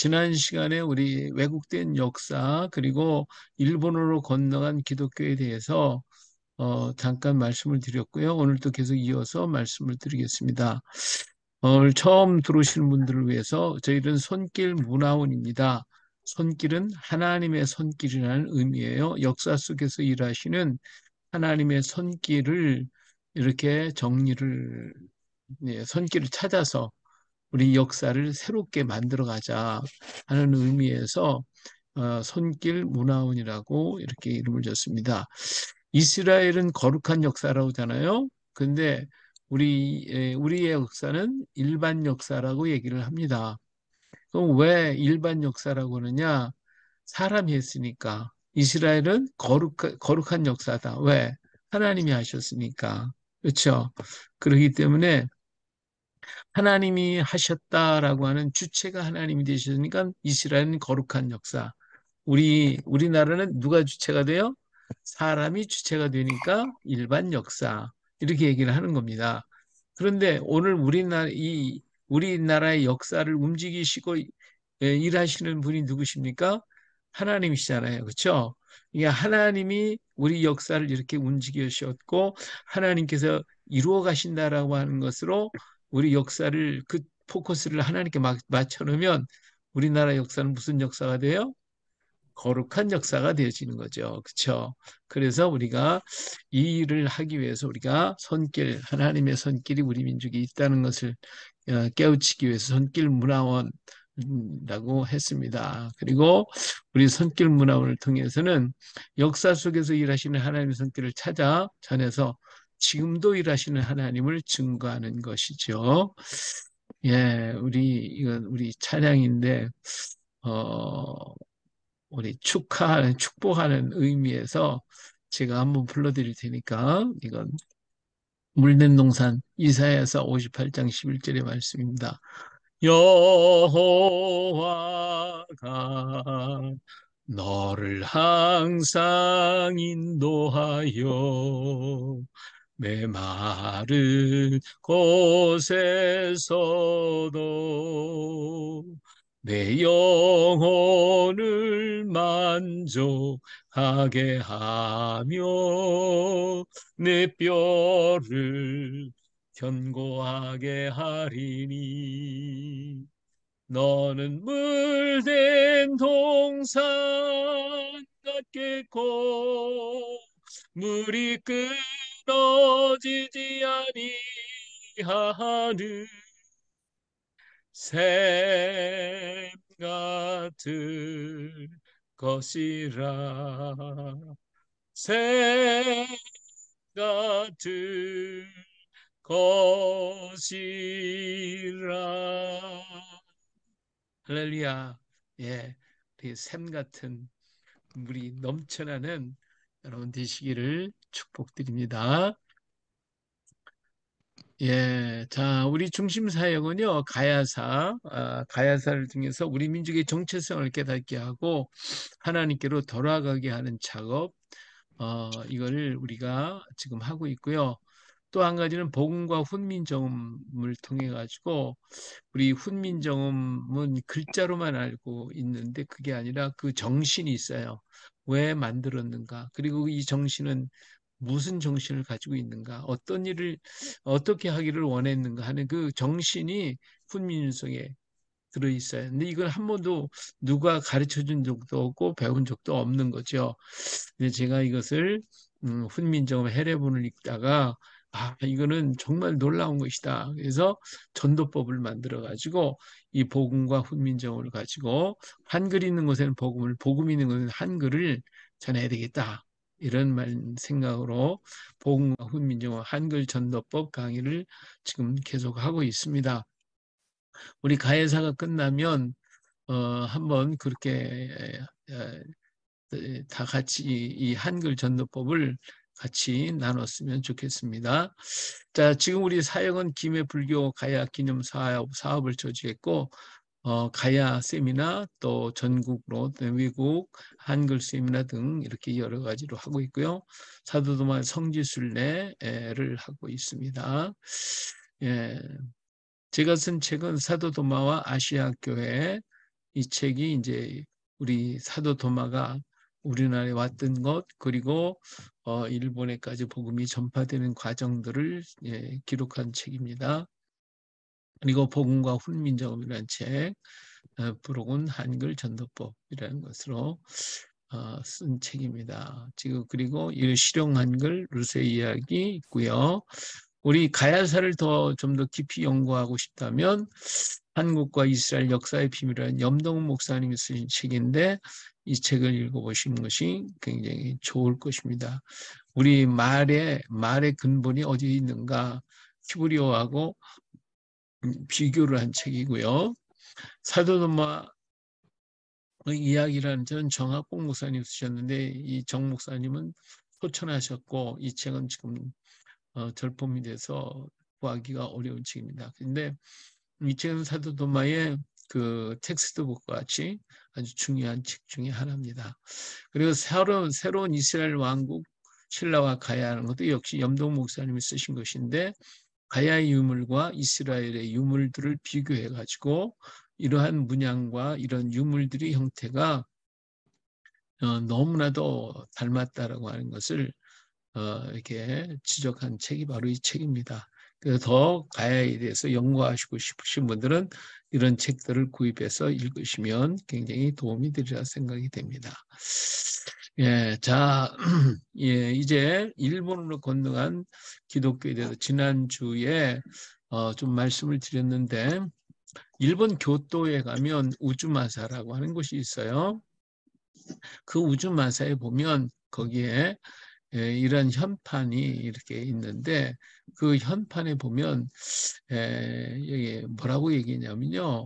지난 시간에 우리 왜곡된 역사 그리고 일본어로 건너간 기독교에 대해서 잠깐 말씀을 드렸고요. 오늘도 계속 이어서 말씀을 드리겠습니다. 오늘 처음 들어오시는 분들을 위해서 저희는 손길 문화원입니다. 손길은 하나님의 손길이라는 의미예요. 역사 속에서 일하시는 하나님의 손길을 이렇게 정리를, 손길을 찾아서 우리 역사를 새롭게 만들어 가자 하는 의미에서 손길 문화원이라고 이렇게 이름을 줬습니다. 이스라엘은 거룩한 역사라고 하잖아요. 근데 우리의 역사는 일반 역사라고 얘기를 합니다. 그럼 왜 일반 역사라고 하느냐? 사람이 했으니까. 이스라엘은 거룩한 역사다. 왜? 하나님이 하셨으니까. 그렇죠? 그렇기 때문에 하나님이 하셨다라고 하는 주체가 하나님이 되셨으니까 이스라엘은 거룩한 역사. 우리나라는 누가 주체가 돼요? 사람이 주체가 되니까 일반 역사. 이렇게 얘기를 하는 겁니다. 그런데 오늘 우리나라의 역사를 움직이시고 일하시는 분이 누구십니까? 하나님이시잖아요. 그렇죠? 이게 하나님이 우리 역사를 이렇게 움직이셨고 하나님께서 이루어 가신다라고 하는 것으로 우리 역사를 그 포커스를 하나님께 맞춰 놓으면 우리나라 역사는 무슨 역사가 돼요? 거룩한 역사가 되어지는 거죠. 그렇죠? 그래서 우리가 이 일을 하기 위해서 우리가 하나님의 손길이 우리 민족에 있다는 것을 깨우치기 위해서 손길 문화원이라고 했습니다. 그리고 우리 손길 문화원을 통해서는 역사 속에서 일하시는 하나님의 손길을 찾아 전해서 지금도 일하시는 하나님을 증거하는 것이죠. 예, 이건 우리 찬양인데, 어, 우리 축복하는 의미에서 제가 한번 불러드릴 테니까 이건 물된 동산 이사야서 58장 11절의 말씀입니다. 여호와가 너를 항상 인도하여 메마른 곳에서도 내 영혼을 만족하게 하며 내 뼈를 견고하게 하리니 너는 물된 동산 같겠고 물이 끊어지지 아니하는 샘 같을 것이라 샘 같을 것이라. 할렐루야. 예, 우리 샘 같은 물이 넘쳐나는 여러분 되시기를 축복드립니다. 예, 자, 우리 중심 사역은요, 가야사를 통해서 우리 민족의 정체성을 깨닫게 하고 하나님께로 돌아가게 하는 작업, 이거를 우리가 지금 하고 있고요. 또 한 가지는 복음과 훈민정음을 통해 가지고 우리 훈민정음은 글자로만 알고 있는데 그게 아니라 그 정신이 있어요. 왜 만들었는가? 그리고 이 정신은 무슨 정신을 가지고 있는가? 어떤 일을 어떻게 하기를 원했는가 하는 그 정신이 훈민윤성에 들어있어요. 근데 이걸 한 번도 누가 가르쳐 준 적도 없고 배운 적도 없는 거죠. 근데 제가 이것을 훈민정음 해례본을 읽다가 이거는 정말 놀라운 것이다. 그래서 전도법을 만들어 가지고 이 복음과 훈민정음을 가지고 한글 있는 곳에는 복음을, 복음 있는 곳에는 한글을 전해야 되겠다. 이런 생각으로 복음과 훈민정음 한글 전도법 강의를 지금 계속하고 있습니다. 우리 가해사가 끝나면 한번 그렇게 다 같이 이 한글 전도법을 같이 나눴으면 좋겠습니다. 자, 지금 우리 사역은 김해 불교 가야 기념 사업을 조직했고, 가야 세미나 또 전국으로 외국 한글 세미나 등 이렇게 여러 가지로 하고 있고요. 사도도마 성지순례를 하고 있습니다. 예, 제가 쓴 책은 사도도마와 아시아 교회 이 책이 이제 우리 사도 도마가 우리나라에 왔던 것, 그리고 일본에까지 복음이 전파되는 과정들을 기록한 책입니다. 그리고 복음과 훈민정음이라는 책, 부록은 한글 전도법이라는 것으로 쓴 책입니다. 지금 그리고 이 실용 한글 루세 이야기 있고요. 우리 가야사를 좀 더 깊이 연구하고 싶다면 한국과 이스라엘 역사의 비밀이라는 염동훈 목사님이 쓰신 책인데, 이 책을 읽어보시는 것이 굉장히 좋을 것입니다. 우리 말의 근본이 어디에 있는가, 히브리어하고 비교를 한 책이고요. 사도도마 이야기라는 저는 정학봉 목사님 쓰셨는데, 이 정 목사님은 소천하셨고 이 책은 지금 절품이 돼서 구하기가 어려운 책입니다. 근데 이 책은 사도도마의 그 텍스트북과 같이 아주 중요한 책 중에 하나입니다. 그리고 새로운 이스라엘 왕국 신라와 가야하는 것도 역시 염동 목사님이 쓰신 것인데, 가야의 유물과 이스라엘의 유물들을 비교해 가지고 이러한 문양과 이런 유물들의 형태가 너무나도 닮았다라고 하는 것을 이렇게 지적한 책이 바로 이 책입니다. 그래서 더 가야에 대해서 연구하시고 싶으신 분들은 이런 책들을 구입해서 읽으시면 굉장히 도움이 되리라 생각이 됩니다. 예, 자, 예, 이제 일본으로 건너간 기독교에 대해서 지난주에 좀 말씀을 드렸는데, 일본 교토에 가면 우주마사라고 하는 곳이 있어요. 그 우주마사에 보면 거기에 이런 현판이 이렇게 있는데, 그 현판에 보면 여기 뭐라고 얘기냐면요.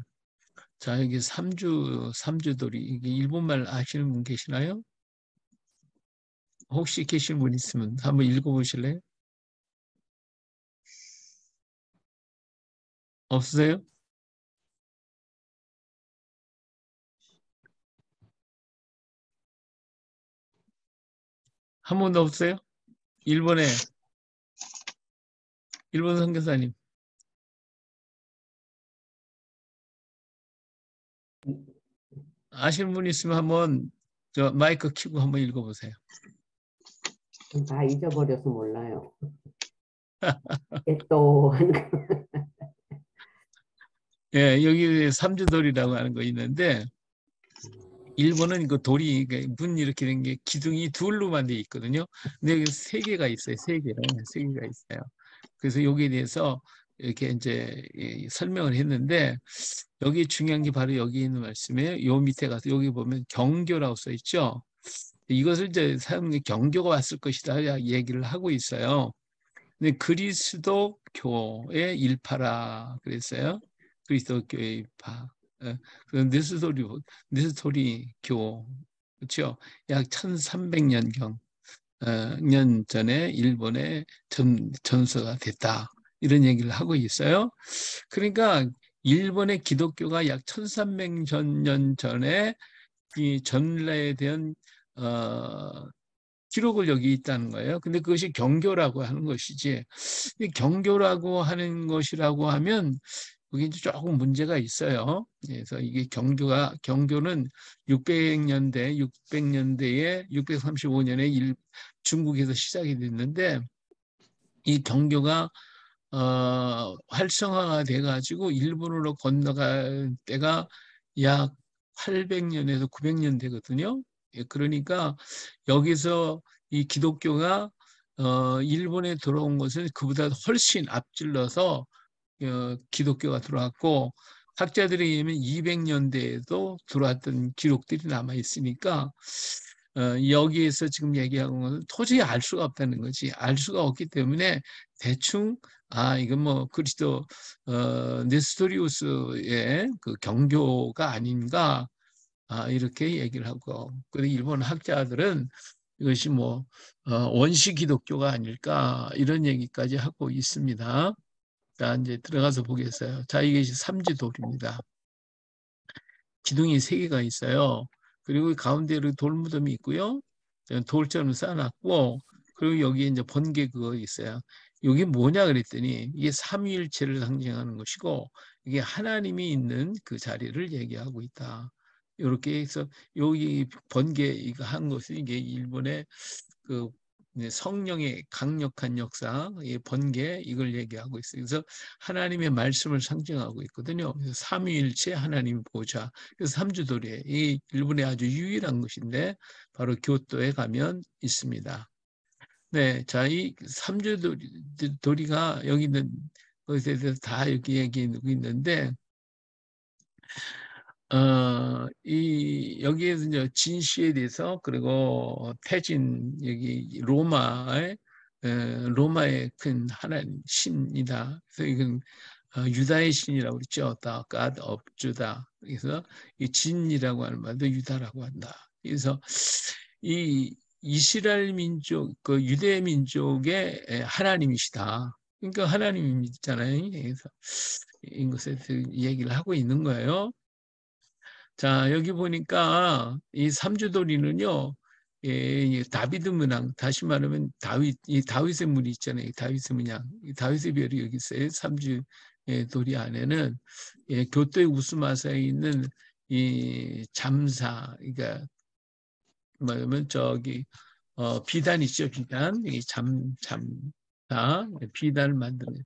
자, 여기 삼주돌이, 이게 일본말 아시는 분 계시나요? 혹시 계신 분 있으면 한번 읽어보실래요? 없으세요? 한 분도 없어요? 일본 선교사님 아시는 분 있으면 한번 저 마이크 켜고 한번 읽어보세요. 다 잊어버려서 몰라요. 또 예, 여기 삼주돌이라고 하는 거 있는데, 일본은 그 돌이 문 이렇게 된 게 기둥이 둘로만 돼 있거든요. 근데 여기 세 개가 있어요. 세 개가 있어요. 그래서 여기에 대해서 이렇게 이제 설명을 했는데, 여기 중요한 게 바로 여기 있는 말씀이에요. 요 밑에 가서 여기 보면 경교라고 써 있죠. 이것을 이제 사람들이 경교가 왔을 것이다 얘기를 하고 있어요. 근데 그리스도교의 일파라 그랬어요. 그리스도교의 일파. 느스토리 교, 그렇죠? 약 1300년경 년 전에 일본에 전서가 됐다. 이런 얘기를 하고 있어요. 그러니까 일본의 기독교가 약 1300년 전에 이 전라에 대한 어, 기록을 여기 있다는 거예요. 근데 그것이 경교라고 하는 것이지, 이 경교라고 하는 것이라고 하면 그게 이제 조금 문제가 있어요. 그래서 이게 경교는 635년에 중국에서 시작이 됐는데, 이 경교가 활성화가 돼가지고 일본으로 건너갈 때가 약 800년에서 900년 되거든요. 예, 그러니까 여기서 이 기독교가 일본에 들어온 것은 그보다 훨씬 앞질러서 기독교가 들어왔고, 학자들에 의하면 200년대에도 들어왔던 기록들이 남아 있으니까 여기에서 지금 얘기하는 것은 도저히 알 수가 없다는 거지. 알 수가 없기 때문에 대충 이건 뭐 그리스도 네스토리우스의 그 경교가 아닌가, 이렇게 얘기를 하고, 그리고 일본 학자들은 이것이 뭐 원시 기독교가 아닐까 이런 얘기까지 하고 있습니다. 자, 이제 들어가서 보겠어요. 자, 이게 삼지돌입니다. 기둥이 세 개가 있어요. 그리고 가운데로 돌무덤이 있고요. 돌처럼 쌓아놨고, 그리고 여기에 이제 번개 그거 있어요. 이게 뭐냐 그랬더니 이게 삼위일체를 상징하는 것이고 이게 하나님이 있는 그 자리를 얘기하고 있다. 이렇게 해서 여기 번개 이거 한 것은 이게 일본의 그 성령의 강력한 역사, 번개 이걸 얘기하고 있어요. 그래서 하나님의 말씀을 상징하고 있거든요. 그래서 삼위일체 하나님 보좌. 그래서 삼주도리에 이 일본의 아주 유일한 것인데 바로 교토에 가면 있습니다. 네, 자, 이 삼주도리가 여기 있는 것에 대해서 다 여기 얘기하고 있는데 여기에서 이제 진시에 대해서 그리고 태진 여기 로마의 큰 하나님 신이다. 그래서 이건 유다의 신이라고 그랬죠. The God of Judah. 그래서 이 진이라고 하는 말도 유다라고 한다. 그래서 이 이스라엘 민족, 그 유대 민족의 하나님이시다. 그러니까 하나님이잖아요. 그래서 이것에 대해서 얘기를 하고 있는 거예요. 자, 여기 보니까 이 삼주도리는요, 이 다비드 문양, 다시 말하면 이 다윗의 문이 있잖아요. 다윗의 문양, 이 다윗의 별이 여기 있어요. 삼주도리 안에는 교토의 우스마사에 있는 이 잠사, 그러니까 뭐냐면 저기 비단 있죠, 비단. 이 잠사, 비단을 만드는.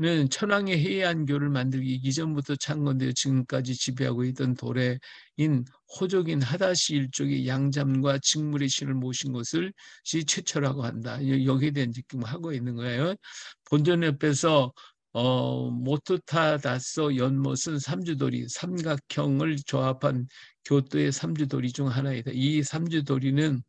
는 천황의 해안교를 만들기 이전부터 창건되어 지금까지 지배하고 있던 도래인 호족인 하다시 일족이 양잠과 직물의 신을 모신 것을 최초라고 한다. 여기에 대한 지금 하고 있는 거예요. 본전 옆에서 모토타다소 연못은 삼주도리, 삼각형을 조합한 교토의 삼주도리 중 하나이다. 이 삼주도리는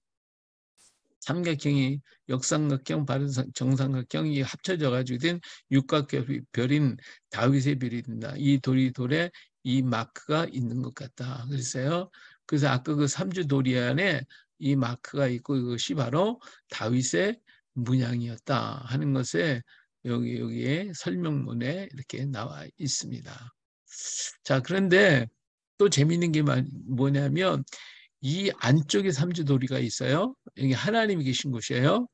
삼각형이 역삼각형, 정삼각형이 합쳐져 가지고 된 육각별인 다윗의 별이 된다. 이 돌에 이 마크가 있는 것 같다. 그랬어요. 그래서 아까 그 삼주도리 안에 이 마크가 있고 이것이 바로 다윗의 문양이었다 하는 것에 여기에 설명문에 이렇게 나와 있습니다. 자, 그런데 또 재미있는 게 뭐냐면 이 안쪽에 삼주도리가 있어요. 여기 하나님이 계신 곳이에요.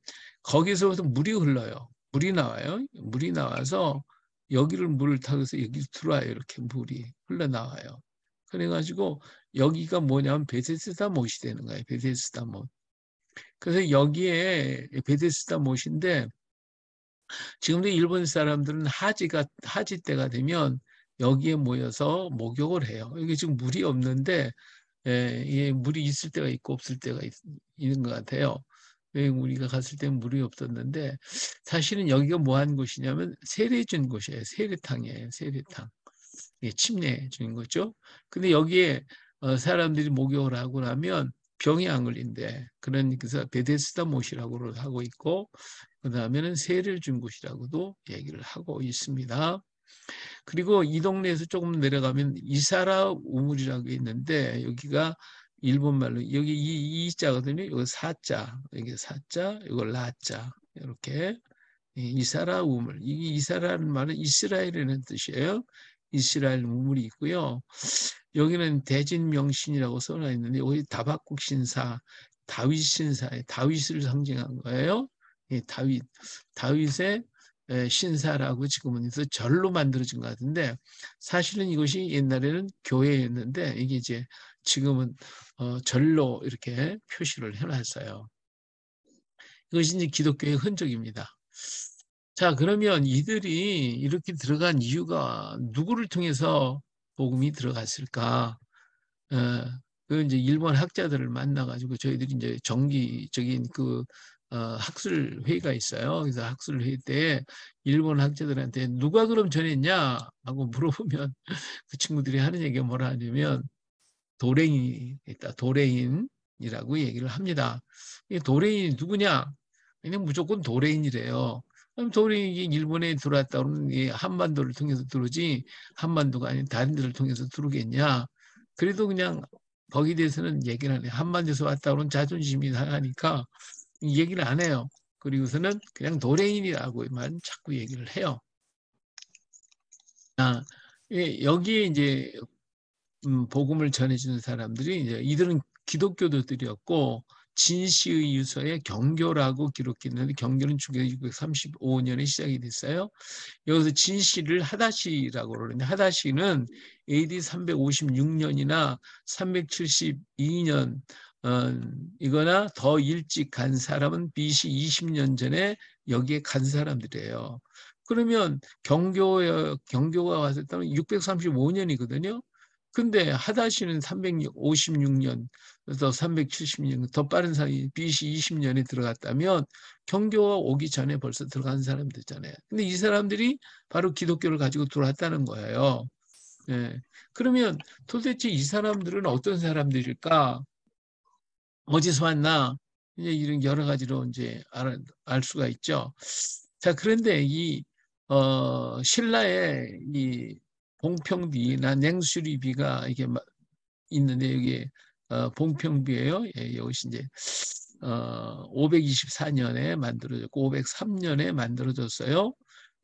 거기서부터 물이 흘러요. 물이 나와요. 물이 나와서 여기를 물을 타고서 여기 들어와요. 이렇게 물이 흘러나와요. 그래가지고 여기가 뭐냐면 베데스다 못이 되는 거예요. 베데스다 못. 그래서 여기에 베데스다 못인데 지금도 일본 사람들은 하지 때가 되면 여기에 모여서 목욕을 해요. 여기 지금 물이 없는데 물이 있을 때가 있고 없을 때가 있는 것 같아요. 우리가 갔을 때는 물이 없었는데 사실은 여기가 뭐 하는 곳이냐면 세례 준 곳이에요. 세례탕이에요. 세례탕. 침례 주는 거죠. 근데 여기에 사람들이 목욕을 하고 나면 병이 안 걸린대. 그래서 베데스다 못이라고 하고 있고 그 다음에는 세례를 준 곳이라고도 얘기를 하고 있습니다. 그리고 이 동네에서 조금 내려가면 이사라 우물이라고 있는데 여기가 일본말로 여기 이 자거든요. 여기 사자, 여기 사자, 이거 라자 이렇게 이사라 우물. 이 이사라는 말은 이스라엘이라는 뜻이에요. 이스라엘 우물이 있고요. 여기는 대진명신이라고 써져 있는데 여기 다박국 신사, 다윗 신사에 다윗을 상징한 거예요. 다윗의 신사라고 지금은 해서 절로 만들어진 것 같은데 사실은 이것이 옛날에는 교회였는데 이게 이제 지금은 절로 이렇게 표시를 해놨어요. 이것이 이제 기독교의 흔적입니다. 자, 그러면 이들이 이렇게 들어간 이유가 누구를 통해서 복음이 들어갔을까? 어, 그 이제 일본 학자들을 만나가지고 저희들이 이제 정기적인 학술 회의가 있어요. 그래서 학술 회의 때 일본 학자들한테 누가 그럼 전했냐 하고 물어보면 그 친구들이 하는 얘기가 뭐라 하냐면 도레인이 있다. 도레인이라고 얘기를 합니다. 이 도레인이 누구냐? 그냥 무조건 도레인이래요. 그럼 도레인이 일본에 들어왔다 그러면 한반도를 통해서 들어오지 한반도가 아닌 다른 데를 통해서 들어오겠냐? 그래도 그냥 거기에 대해서는 얘기를 안 해요. 한반도에서 왔다 그러면 자존심이 상하니까 얘기를 안 해요. 그리고서는 그냥 도레인이라고만 자꾸 얘기를 해요. 여기에 이제 복음을 전해주는 사람들이 이제 이들은 기독교도들이었고 진시의 유서에 경교라고 기록했는데 경교는 주기 635년에 시작이 됐어요. 여기서 진시를 하다시라고 그러는데 하다시는 AD 356년이나 372년 이거나 더 일찍 간 사람은 BC 20년 전에 여기에 간 사람들이에요. 그러면 경교가 왔었다면 635년이거든요. 근데 하다시는 356년, 또 370년, 더 빠른 사이 BC 20년에 들어갔다면 경교가 오기 전에 벌써 들어간 사람들이잖아요. 근데 이 사람들이 바로 기독교를 가지고 들어왔다는 거예요. 예. 그러면 도대체 이 사람들은 어떤 사람들일까? 어디서 왔나? 이제 이런 여러 가지로 이제 알 수가 있죠. 자, 그런데 신라의 이 봉평비나 냉수리비가 이게 있는데 여기 봉평비예요. 예, 이것이 이제 524년에 만들어졌고 503년에 만들어졌어요.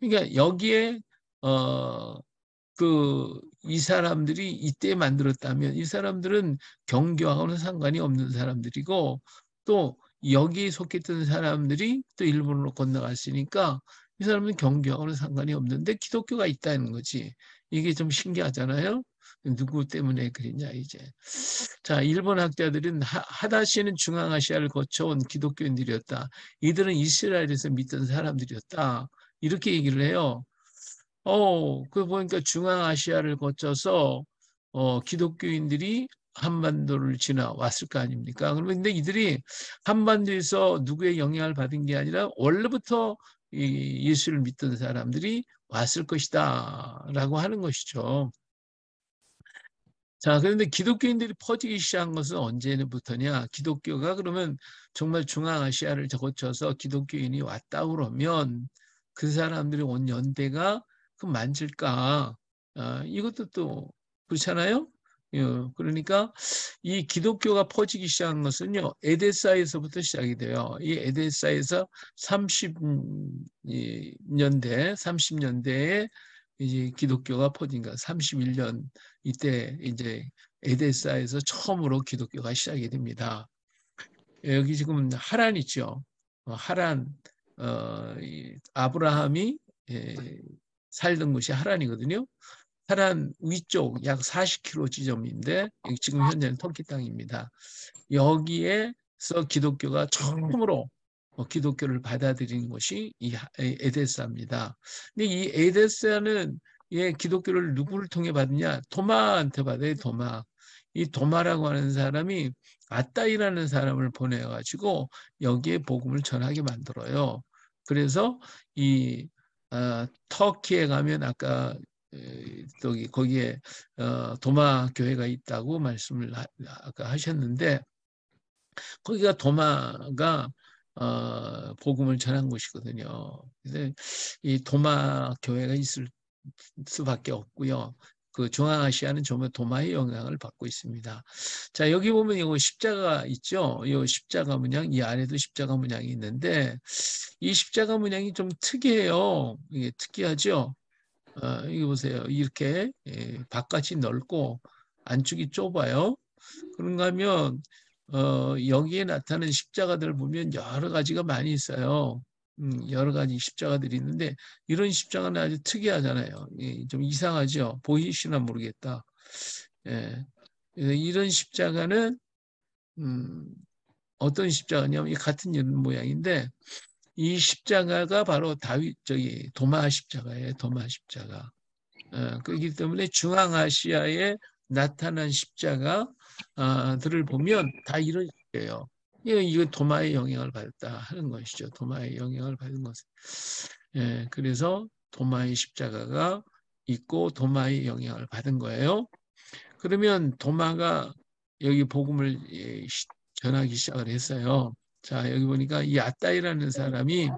그러니까 여기에 어, 이 사람들이 이때 만들었다면 이 사람들은 경교하고는 상관이 없는 사람들이고 또 여기에 속했던 사람들이 또 일본으로 건너갔으니까 이 사람은 경교하고는 상관이 없는데 기독교가 있다는 거지. 이게 좀 신기하잖아요. 누구 때문에 그랬냐 이제. 자, 일본 학자들은 하다시는 중앙아시아를 거쳐온 기독교인들이었다. 이들은 이스라엘에서 믿던 사람들이었다. 이렇게 얘기를 해요. 그 보니까 중앙아시아를 거쳐서 기독교인들이 한반도를 지나왔을 거 아닙니까? 그러면 근데 이들이 한반도에서 누구의 영향을 받은 게 아니라 원래부터 예수를 믿던 사람들이 왔을 것이다라고 하는 것이죠. 자, 그런데 기독교인들이 퍼지기 시작한 것은 언제부터냐? 기독교가 그러면 정말 중앙아시아를 거쳐서 기독교인이 왔다 그러면 그 사람들이 온 연대가 그 만질까? 이것도 또 그렇잖아요? 예, 그러니까 이 기독교가 퍼지기 시작한 것은요, 에데사에서부터 시작이 돼요. 이 에데사에서 30년대에 이제 기독교가 퍼진가 31년 이때 이제 에데사에서 처음으로 기독교가 시작이 됩니다. 여기 지금 하란 있죠. 하란 아브라함이 살던 곳이 하란이거든요. 하란 위쪽 약 40km 지점인데 지금 현재는 터키 땅입니다. 여기에서 기독교가 처음으로 기독교를 받아들인 것이 이 에데사입니다. 근데 이 에데사는 기독교를 누구를 통해 받느냐? 도마한테 받아요, 도마. 이 도마라고 하는 사람이 아따이라는 사람을 보내가지고 여기에 복음을 전하게 만들어요. 그래서 이 터키에 가면 아까 거기에 도마 교회가 있다고 말씀을 아까 하셨는데 거기가 도마가 복음을 전한 곳이거든요. 그래서 이 도마 교회가 있을 수밖에 없고요. 그 중앙아시아는 정말 도마의 영향을 받고 있습니다. 자, 여기 보면 이거 십자가 있죠? 이 십자가 문양, 이 안에도 십자가 문양이 있는데 이 십자가 문양이 좀 특이해요. 이게 특이하죠? 이거 보세요. 이렇게 바깥이 넓고 안쪽이 좁아요. 그런가 하면 여기에 나타나는 십자가들을 보면 여러 가지가 많이 있어요. 여러 가지 십자가들이 있는데 이런 십자가는 아주 특이하잖아요. 좀 이상하죠. 보이시나 모르겠다. 예. 이런 십자가는 음, 어떤 십자가냐면 같은 이런 모양인데 이 십자가가 바로 도마 십자가예요. 도마 십자가. 그렇기 때문에 중앙아시아에 나타난 십자가들을 보면 다 이런 식이에요. 이거 도마의 영향을 받았다 하는 것이죠. 도마의 영향을 받은 것은. 예, 그래서 도마의 십자가가 있고 도마의 영향을 받은 거예요. 그러면 도마가 여기 복음을 전하기 시작을 했어요. 자, 여기 보니까 이 아따이라는 사람이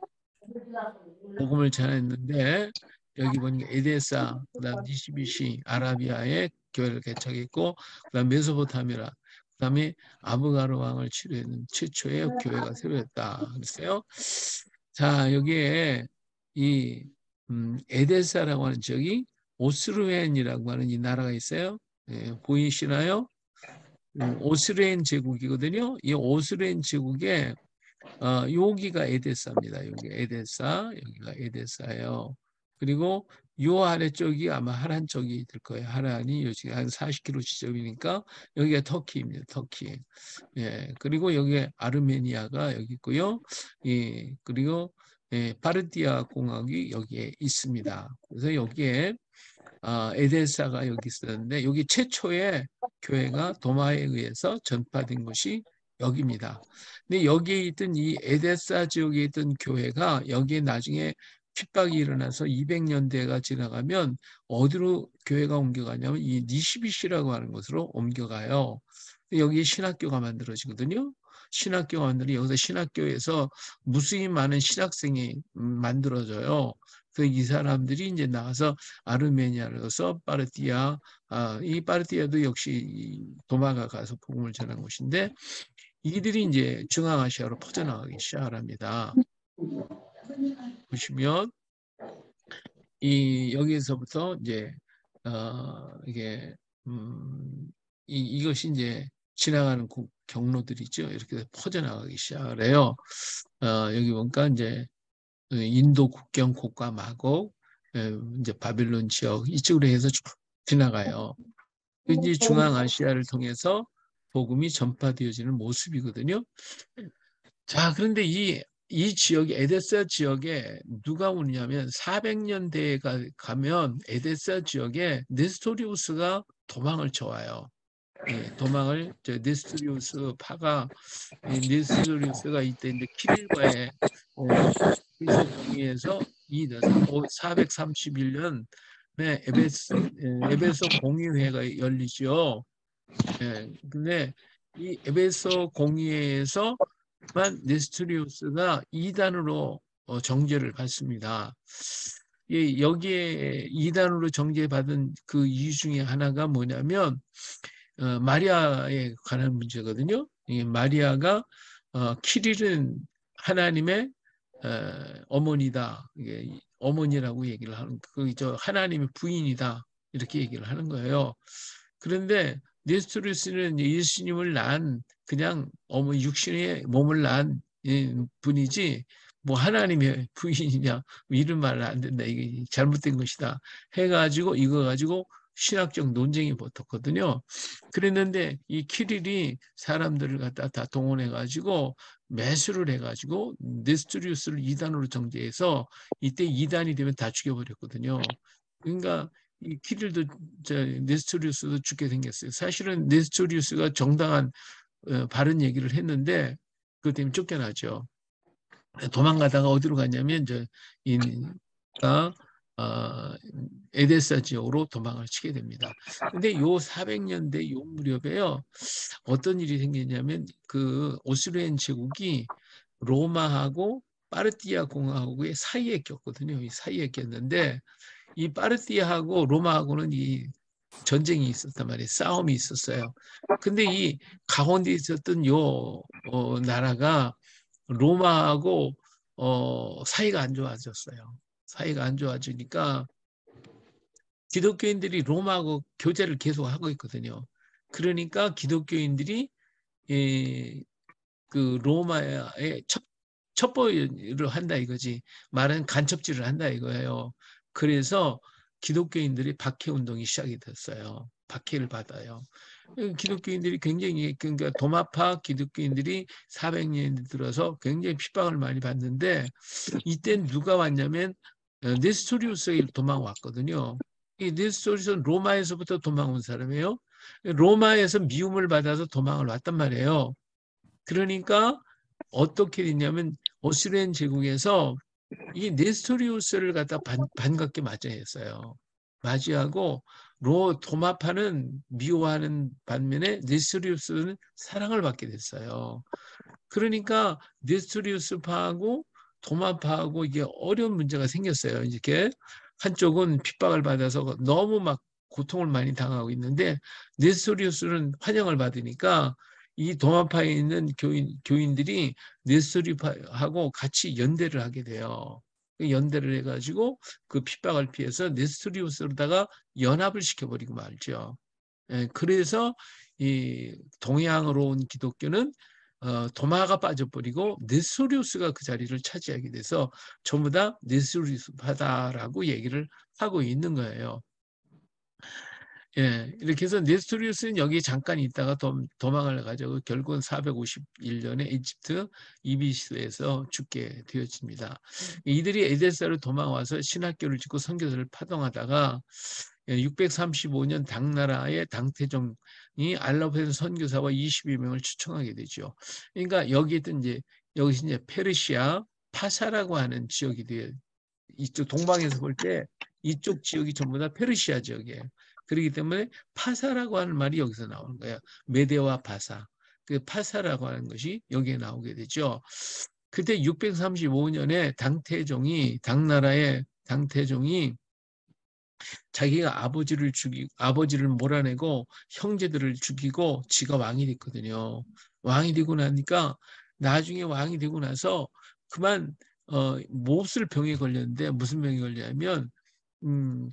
복음을 전했는데 여기 보니까 에데사, 그다음 니시비시, 아라비아의 교회를 개척했고 그다음 메소포타미아, 그다음에 아부가르 왕을 치료했는 최초의 교회가 세워졌다 그랬어요. 자, 여기에 이 에데사라고 하는 지역이 오스르웬이라고 하는 이 나라가 있어요. 보이시나요? 오스레인 제국이거든요. 이 오스레인 제국에 여기가 에데사입니다. 여기 에데사, 여기가 에데사예요. 그리고 요 아래쪽이 아마 하란 쪽이 될 거예요. 하란이 요즘 한 40km 지점이니까 여기가 터키입니다. 터키. 예, 그리고 여기에 아르메니아가 여기 있고요. 예, 그리고 예, 파르티아 공화국이 여기에 있습니다. 그래서 여기에 에데사가 여기 있었는데 여기 최초의 교회가 도마에 의해서 전파된 곳이 여기입니다. 근데 여기에 있던 이 에데사 지역에 있던 교회가 여기에 나중에 핍박이 일어나서 200년대가 지나가면 어디로 교회가 옮겨가냐면 이 니시비시라고 하는 곳으로 옮겨가요. 여기 신학교가 만들어지거든요. 신학교가 만들어 여기서 신학교에서 무수히 많은 신학생이 만들어져요. 그래서 이 사람들이 이제 나가서 아르메니아로서 파르티아, 이 파르티아도 역시 도마가 가서 복음을 전한 곳인데 이들이 이제 중앙아시아로 퍼져나가기 시작을 합니다. 보시면 이 여기에서부터 이제 이게 이것이 이제 지나가는 경로들이죠. 이렇게 퍼져나가기 시작을 해요. 여기 보니까 이제 인도 국경 곳과 마곡, 이제 바빌론 지역 이쪽으로 해서 쭉 지나가요. 이제 중앙아시아를 통해서 복음이 전파되어지는 모습이거든요. 자, 그런데 이 지역에, 에데사 지역에 누가 오냐면 400년대에 가면 에데사 지역에 네스토리우스가 도망을 쳐와요. 예, 도망을, 네스토리우스 파가, 네스토리우스가 이때 이제 키릴과의 그리스 공의에서 431년에 에베소 공의회가 열리죠. 예, 근데 이 에베소 공의회에서만 네스토리우스가 이단으로 정죄를 받습니다. 여기에 이단으로 정죄받은 그 이유 중에 하나가 뭐냐면 마리아에 관한 문제거든요. 마리아가 키릴은 하나님의 어머니다. 어머니라고 얘기를 하는 저 하나님의 부인이다. 이렇게 얘기를 하는 거예요. 그런데 네스토리스는 예수님을 낳은 그냥 육신의 몸을 낳은 분이지 뭐 하나님의 부인이냐 뭐 이런 말은 안 된다. 이게 잘못된 것이다. 해가지고 이거 가지고 신학적 논쟁이 붙었거든요. 그랬는데 이 키릴이 사람들을 갖다 다 동원해가지고 매수를 해가지고 네스토리우스를 이단으로 정죄해서 이때 이단이 되면 다 죽여버렸거든요. 그러니까 이 키릴도 네스토리우스도 죽게 생겼어요. 사실은 네스토리우스가 정당한 바른 얘기를 했는데 그것 때문에 쫓겨나죠. 도망가다가 어디로 갔냐면 인가 에데사 지역으로 도망을 치게 됩니다. 근데 요 400년대 요 무렵에요. 어떤 일이 생겼냐면 그 오스트리안 제국이 로마하고 파르티아 공화국의 사이에 꼈거든요. 이 사이에 꼈는데 이 파르티아하고 로마하고는 이 전쟁이 있었단 말이에요. 싸움이 있었어요. 근데 이 가운데 있었던 요 나라가 로마하고 사이가 안 좋아졌어요. 사이가 안 좋아지니까 기독교인들이 로마하고 교제를 계속 하고 있거든요. 그러니까 기독교인들이 그 로마에 첩보를 한다 이거지. 말은 간첩질을 한다 이거예요. 그래서 기독교인들이 박해 운동이 시작이 됐어요. 박해를 받아요. 기독교인들이 굉장히 그러니까 도마파 기독교인들이 400년 들어서 굉장히 핍박을 많이 받는데 이때 누가 왔냐면 네스토리우스가 도망왔거든요. 이 네스토리우스는 로마에서부터 도망온 사람이에요. 로마에서 미움을 받아서 도망을 왔단 말이에요. 그러니까 어떻게 됐냐면 오스트리안 제국에서 이 네스토리우스를 갖다 반갑게 맞이했어요. 맞이하고 도마파는 미워하는 반면에 네스토리우스는 사랑을 받게 됐어요. 그러니까 네스토리우스파하고 도마파하고 이게 어려운 문제가 생겼어요. 이렇게 한쪽은 핍박을 받아서 너무 막 고통을 많이 당하고 있는데 네스토리우스는 환영을 받으니까 이 도마파에 있는 교인들이 네스토리파하고 같이 연대를 하게 돼요. 연대를 해가지고 그 핍박을 피해서 네스토리우스로다가 연합을 시켜버리고 말죠. 예, 그래서 이 동양으로 온 기독교는 도마가 빠져버리고 네스토리우스가 그 자리를 차지하게 돼서 전부 다 네스토리우스파다라고 얘기를 하고 있는 거예요. 예, 이렇게 해서 네스토리우스는 여기 잠깐 있다가 도망을 가지고 결국은 451년에 이집트 이비스에서 죽게 되었습니다. 이들이 에데사로 도망와서 신학교를 짓고 선교사를 파송하다가 635년 당나라의 당태종이 알라펜 선교사와 22명을 추청하게 되죠. 그러니까 여기서 이제 페르시아 파사라고 하는 지역이 돼요. 이쪽 동방에서 볼 때 이쪽 지역이 전부 다 페르시아 지역이에요. 그렇기 때문에 파사라고 하는 말이 여기서 나오는 거예요. 메데와 파사. 그 파사라고 하는 것이 여기에 나오게 되죠. 그때 635년에 당나라의 당태종이 자기가 아버지를 몰아내고 형제들을 죽이고 지가 왕이 됐거든요. 왕이 되고 나니까 나중에 왕이 되고 나서 그만 몹쓸 병에 걸렸는데 무슨 병에 걸렸냐면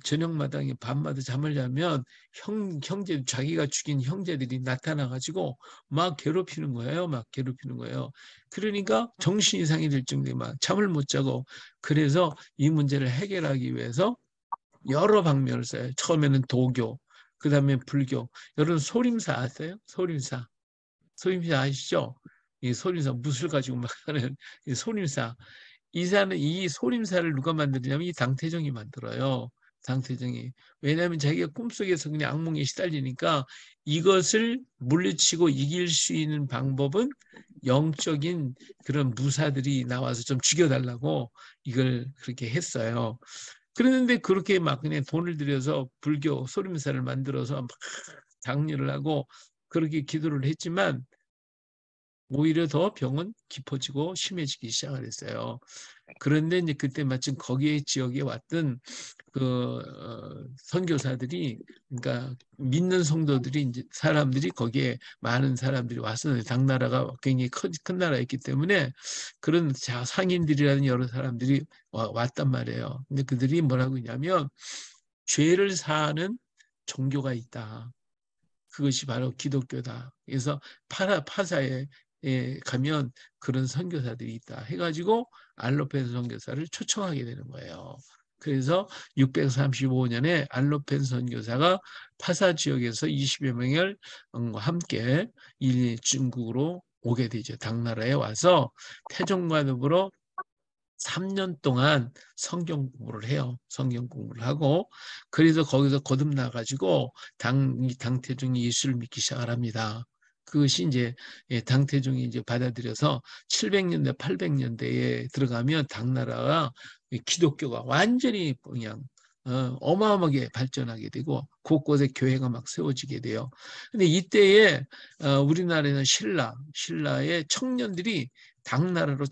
저녁마다 밤마다 잠을 자면 형제 자기가 죽인 형제들이 나타나가지고 막 괴롭히는 거예요. 막 괴롭히는 거예요. 그러니까 정신 이상이 될 정도에 막 잠을 못 자고 그래서 이 문제를 해결하기 위해서 여러 방면을 써요. 처음에는 도교, 그 다음에 불교. 여러분 소림사 아세요? 소림사. 소림사 아시죠? 이 소림사 무술 가지고 막 하는 이 소림사. 이 소림사를 누가 만드냐면 이 당태종이 만들어요. 당태종이. 왜냐하면 자기가 꿈속에서 그냥 악몽에 시달리니까 이것을 물리치고 이길 수 있는 방법은 영적인 그런 무사들이 나와서 좀 죽여달라고 이걸 그렇게 했어요. 그랬는데 그렇게 막 그냥 돈을 들여서 불교 소림사를 만들어서 막 장려를 하고 그렇게 기도를 했지만 오히려 더 병은 깊어지고 심해지기 시작을 했어요. 그런데 이제 그때 마침 거기에 지역에 왔던 선교사들이 그러니까 믿는 성도들이 이제 사람들이 거기에 많은 사람들이 왔었는데 당나라가 굉장히 큰 나라였기 때문에 그런 상인들이라는 여러 사람들이 왔단 말이에요. 근데 그들이 뭐라고 했냐면 죄를 사하는 종교가 있다. 그것이 바로 기독교다. 그래서 파사에 가면 그런 선교사들이 있다. 해가지고 알로펜 선교사를 초청하게 되는 거예요. 그래서 635년에 알로펜 선교사가 파사 지역에서 20여 명을 함께 중국으로 오게 되죠. 당나라에 와서 태종과 더불어 3년 동안 성경 공부를 해요. 성경 공부를 하고 그래서 거기서 거듭나 가지고 당태종이 예수를 믿기 시작을 합니다. 그것이 이제 당태종이 이제 받아들여서 700년대, 800년대에 들어가면 당나라가 기독교가 완전히 그냥 어마어마하게 발전하게 되고 곳곳에 교회가 막 세워지게 돼요. 근데 이때에 우리나라에는 신라의 청년들이 당나라로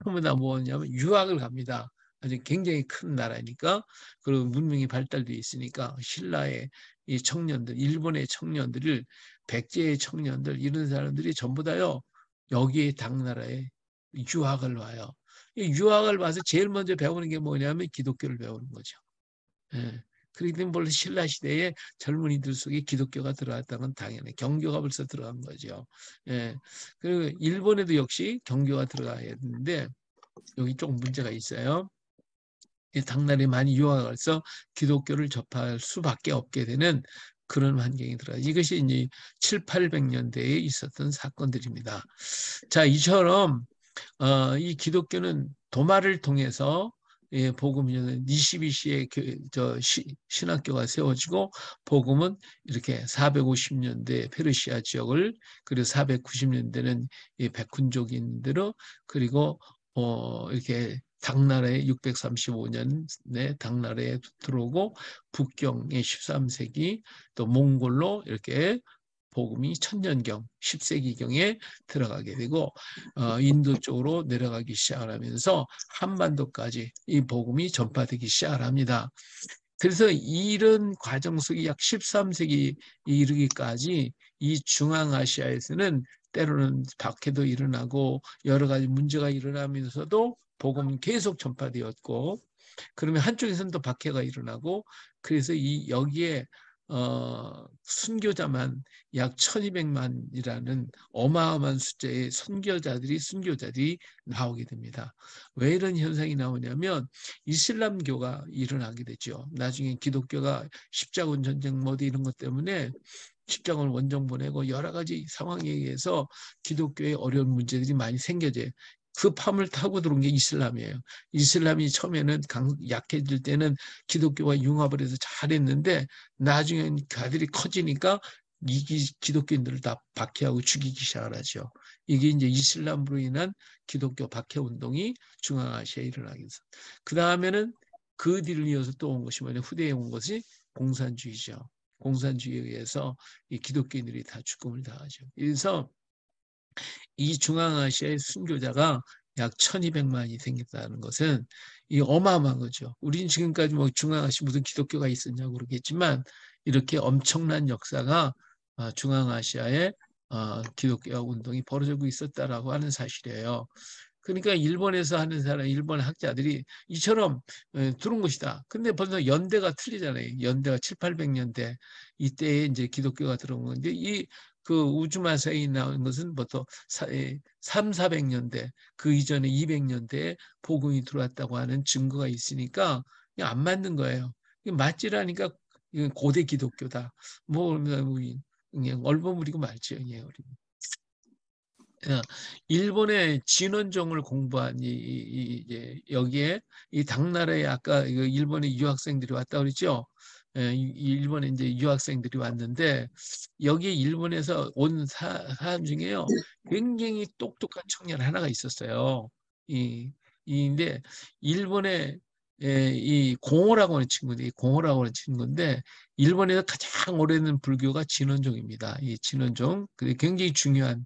전부 다 뭐냐면 유학을 갑니다. 아주 굉장히 큰 나라니까 그리고 문명이 발달돼 있으니까 신라의 이 청년들, 일본의 청년들을 백제의 청년들 이런 사람들이 전부 다요 여기에 당나라에 유학을 와요. 이 유학을 와서 제일 먼저 배우는 게 뭐냐면 기독교를 배우는 거죠. 예. 그렇기 때문에 원래 신라 시대에 젊은이들 속에 기독교가 들어왔다는 건 당연히 경교가 벌써 들어간 거죠. 예. 그리고 일본에도 역시 경교가 들어가야 되는데 여기 조금 문제가 있어요. 당나라에 많이 유학을 해서 기독교를 접할 수밖에 없게 되는 그런 환경이 들어요. 이것이 이제 7, 800년대에 있었던 사건들입니다. 자, 이처럼 이 기독교는 도마를 통해서 복음은 니시비시의 신학교가 세워지고 복음은 이렇게 450년대 페르시아 지역을 그리고 490년대는 백훈족인대로 그리고 이렇게 당나라에 635년에 당나라에 들어오고 북경의 13세기 또 몽골로 이렇게 복음이 천년경 10세기경에 들어가게 되고 인도 쪽으로 내려가기 시작을 하면서 한반도까지 이 복음이 전파되기 시작을 합니다. 그래서 이런 과정 속에 약 13세기 이르기까지 이 중앙아시아에서는 때로는 박해도 일어나고 여러 가지 문제가 일어나면서도 복음은 계속 전파되었고 그러면 한쪽에서는 또 박해가 일어나고 그래서 여기에 순교자만 약 1200만이라는 어마어마한 숫자의 순교자들이 나오게 됩니다. 왜 이런 현상이 나오냐면 이슬람교가 일어나게 되죠. 나중에 기독교가 십자군 전쟁 뭐 이런 것 때문에 십자군을 원정 보내고 여러 가지 상황에 의해서 기독교에 어려운 문제들이 많이 생겨져요. 그 팜을 타고 들어온 게 이슬람이에요. 이슬람이 처음에는 약해질 때는 기독교와 융합을 해서 잘했는데 나중엔 가들이 커지니까 이 기독교인들을 다 박해하고 죽이기 시작을 하죠. 이게 이제 이슬람으로 인한 기독교 박해 운동이 중앙아시아에 일어나게 돼서 그 다음에는 그 뒤를 이어서 또 온 것이 뭐냐 후대에 온 것이 공산주의죠. 공산주의에 의해서 이 기독교인들이 다 죽음을 당하죠. 그래서 이 중앙아시아의 순교자가 약 1200만이 생겼다는 것은 이 어마어마한 거죠. 우리는 지금까지 뭐 중앙아시아 무슨 기독교가 있었냐고 그러겠지만 이렇게 엄청난 역사가 중앙아시아에 기독교 운동이 벌어지고 있었다라고 하는 사실이에요. 그러니까 일본에서 하는 사람, 일본 학자들이 이처럼 들어온 것이다. 근데 벌써 연대가 틀리잖아요. 연대가 7, 800년대 이때에 이제 기독교가 들어온 건데 이 그 우주마사에 나온 것은 보통 3, 400년대 그 이전에 200년대에 복음이 들어왔다고 하는 증거가 있으니까 그냥 안 맞는 거예요. 맞지라니까 이건 고대 기독교다. 뭐 그냥 얼버무리고 말죠. 그냥 일본의 진원종을 공부한 이제 여기에 이 당나라에 아까 일본의 유학생들이 왔다 그랬죠. 일본에 이제 유학생들이 왔는데 여기 일본에서 온 사람 중에요 굉장히 똑똑한 청년 하나가 있었어요. 이 이인데 일본의 이 공호라고 하는 친구인데 이 공호라고 하는 친구인데 일본에서 가장 오래된 불교가 진원종입니다. 이 진원종 굉장히 중요한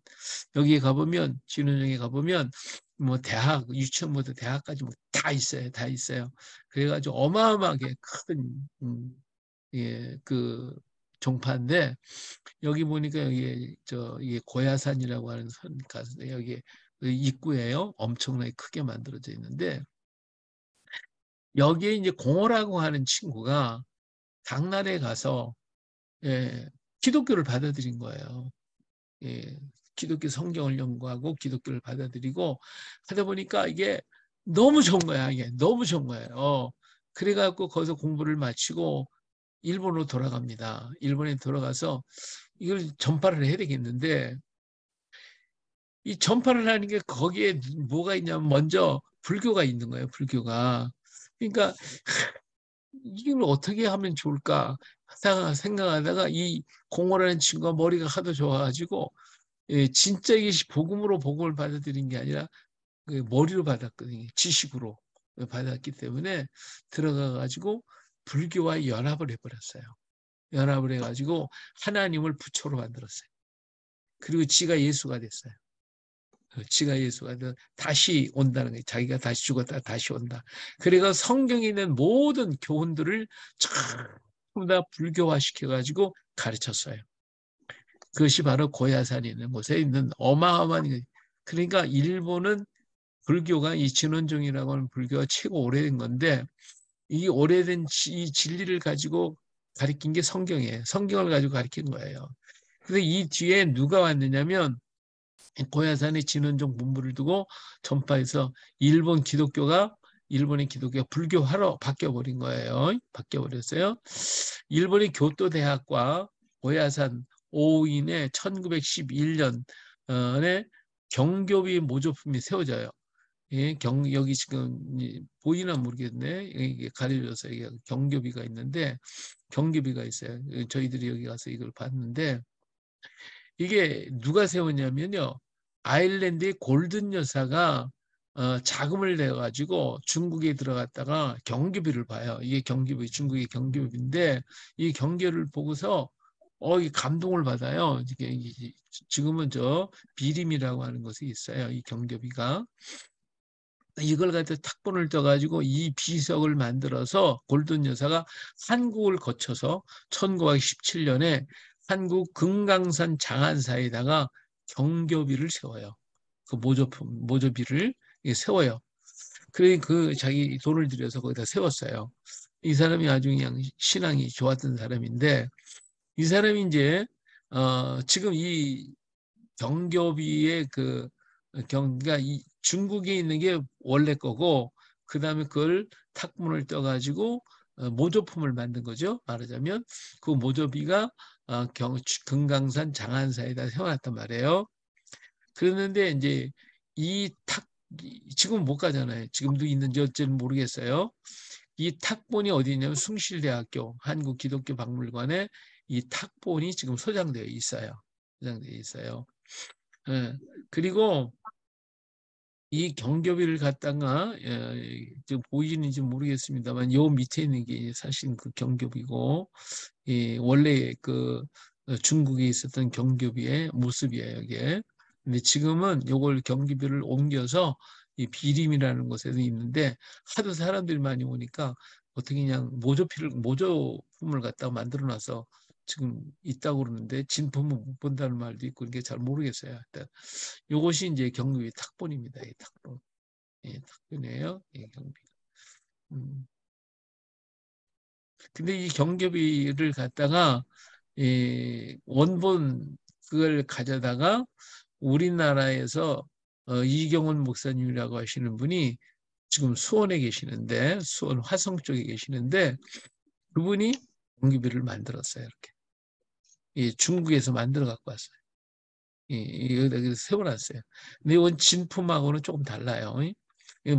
여기에 가보면 진원정에 가보면 뭐 대학 유치원부터 대학까지 뭐 다 있어요. 다 있어요. 그래가지고 어마어마하게 큰 예, 그 종파인데 여기 보니까 여기 이게 고야산이라고 하는 선 가서 여기 그 입구에요. 엄청나게 크게 만들어져 있는데 여기에 이제 공호라고 하는 친구가 당나라에 가서 예, 기독교를 받아들인 거예요. 예, 기독교 성경을 연구하고 기독교를 받아들이고 하다 보니까 이게 너무 좋은 거야. 이게 너무 좋은 거예요. 그래갖고 거기서 공부를 마치고 일본으로 돌아갑니다. 일본에 돌아가서 이걸 전파를 해야 되겠는데 이 전파를 하는 게 거기에 뭐가 있냐면 먼저 불교가 있는 거예요. 불교가. 그러니까 이걸 어떻게 하면 좋을까 생각하다가 이 공호라는 친구가 머리가 하도 좋아가지고 예, 진짜 이게 복음으로 복음을 받아들인 게 아니라 그 머리로 받았거든요. 지식으로 받았기 때문에 들어가 가지고 불교와 연합을 해버렸어요. 연합을 해가지고 하나님을 부처로 만들었어요. 그리고 지가 예수가 됐어요. 지가 예수가 돼 다시 온다는 거예요. 자기가 다시 죽었다 다시 온다. 그래서 성경에 있는 모든 교훈들을 전부 다 불교화 시켜가지고 가르쳤어요. 그것이 바로 고야산에 있는 곳에 있는 어마어마한 그러니까 일본은 불교가 이 진원종이라고 하는 불교가 최고 오래된 건데 이 오래된 이 진리를 가지고 가르친 게 성경이에요. 성경을 가지고 가르친 거예요. 그래서 이 뒤에 누가 왔느냐면 고야산에 진원종 본부를 두고 전파해서 일본의 기독교가 불교화로 바뀌어버린 거예요. 바뀌어버렸어요. 일본의 교토대학과 고야산 오인의 1911년에 경교비 모조품이 세워져요. 예, 여기 지금 보이나 모르겠네. 이게 가려져서 이게 경교비가 있는데 경교비가 있어요. 저희들이 여기 가서 이걸 봤는데 이게 누가 세웠냐면요. 아일랜드의 골든 여사가 자금을 내가지고 중국에 들어갔다가 경교비를 봐요. 이게 경교비, 중국의 경교비인데 이 경교를 보고서 이 감동을 받아요. 이게 지금은 저 비림이라고 하는 것이 있어요. 이 경교비가. 이걸 갖다 탁본을 떠가지고 이 비석을 만들어서 골든 여사가 한국을 거쳐서 1917년에 한국 금강산 장안사에다가 경교비를 세워요. 그 모조비를 세워요. 그래 그 자기 돈을 들여서 거기다 세웠어요. 이 사람이 아주 그냥 신앙이 좋았던 사람인데 이 사람이 이제 지금 이 경교비의 그러니까 이 중국에 있는 게 원래 거고 그 다음에 그걸 탁문을 떠가지고 모조품을 만든 거죠. 말하자면 그 모조비가 금강산 장안사에다 세워놨단 말이에요. 그랬는데 이제 이 탁, 지금 못 가잖아요. 지금도 있는지 어찌는 모르겠어요. 이 탁본이 어디 있냐면 숭실대학교 한국기독교박물관에 이 탁본이 지금 소장되어 있어요. 소장되어 있어요. 예. 그리고 이 경교비를 갖다가 지금 보이시는지 모르겠습니다만 요 밑에 있는 게 사실 그 경교비고 원래 그 중국에 있었던 경교비의 모습이에요, 이게. 근데 지금은 요걸 경교비를 옮겨서 이 비림이라는 곳에서 있는데 하도 사람들이 많이 오니까 어떻게 그냥 모조품을 갖다가 만들어 놔서 지금 있다고 그러는데 진품은 못 본다는 말도 있고 이게 잘 모르겠어요. 일단 요것이 이제 경교비 탁본입니다. 이 탁본. 예, 탁본이에요. 예, 경비. 음. 근데 이 경교비를 갖다가 원본 그걸 가져다가 우리나라에서 이경원 목사님이라고 하시는 분이 지금 수원에 계시는데 수원 화성 쪽에 계시는데 그분이 경기비를 만들었어요. 이렇게 중국에서 만들어 갖고 왔어요. 여기다 세워놨어요. 근데 이건 진품하고는 조금 달라요.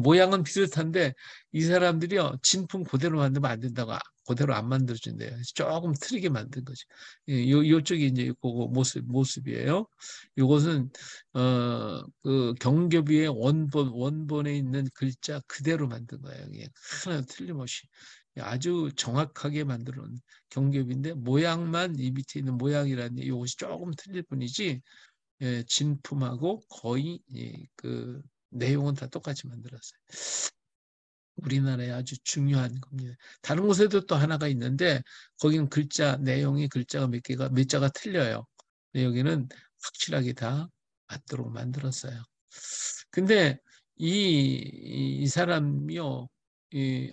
모양은 비슷한데 이 사람들이요 진품 그대로 만들면 안 된다고 그대로 안 만들어준대요. 조금 틀리게 만든 거죠. 요쪽이 이제 그거 모습이에요. 요것은 그 경교비의 원본에 있는 글자 그대로 만든 거예요. 하나 틀림없이 아주 정확하게 만들어 놓은 경교비인데 모양만 이 밑에 있는 모양이라는 이것이 조금 틀릴 뿐이지 진품하고 거의 그 내용은 다 똑같이 만들었어요. 우리나라에 아주 중요한 겁니다. 다른 곳에도 또 하나가 있는데 거기는 내용이 글자가 몇 자가 틀려요. 근데 여기는 확실하게 다 맞도록 만들었어요. 근데 이 사람이요,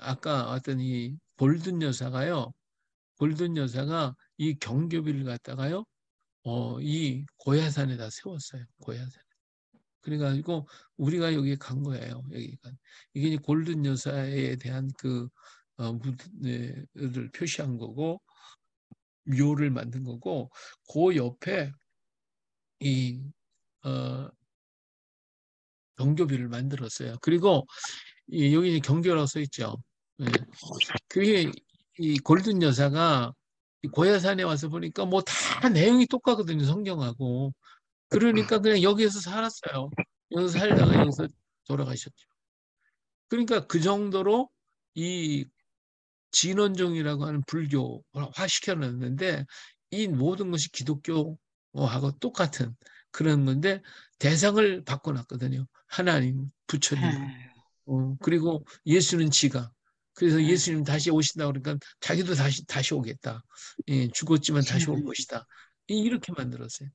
아까 어떤 이 골든 여사가요, 골든 여사가 이 경교비를 갖다가요, 이 고야산에다 세웠어요. 고야산. 그래가지고 우리가 여기 간 거예요. 여기가 이게 이제 골든 여사에 대한 무대를 표시한 거고 묘를 만든 거고 그 옆에 이 어, 경교비를 만들었어요. 그리고 여기 이제 경교라고 써 있죠. 예. 그게 이 골든 여사가 이 고야산에 와서 보니까 뭐 다 내용이 똑같거든요. 성경하고. 그러니까 그냥 여기에서 살았어요. 여기서 살다가 여기서 돌아가셨죠. 그러니까 그 정도로 이 진원종이라고 하는 불교화 시켜놨는데 이 모든 것이 기독교하고 똑같은 그런 건데 대상을 바꿔놨거든요. 하나님, 부처님. 그리고 예수는 지가. 그래서 예수님 다시 오신다 그러니까 자기도 다시 오겠다. 죽었지만 다시 올 것이다. 이렇게 만들었어요.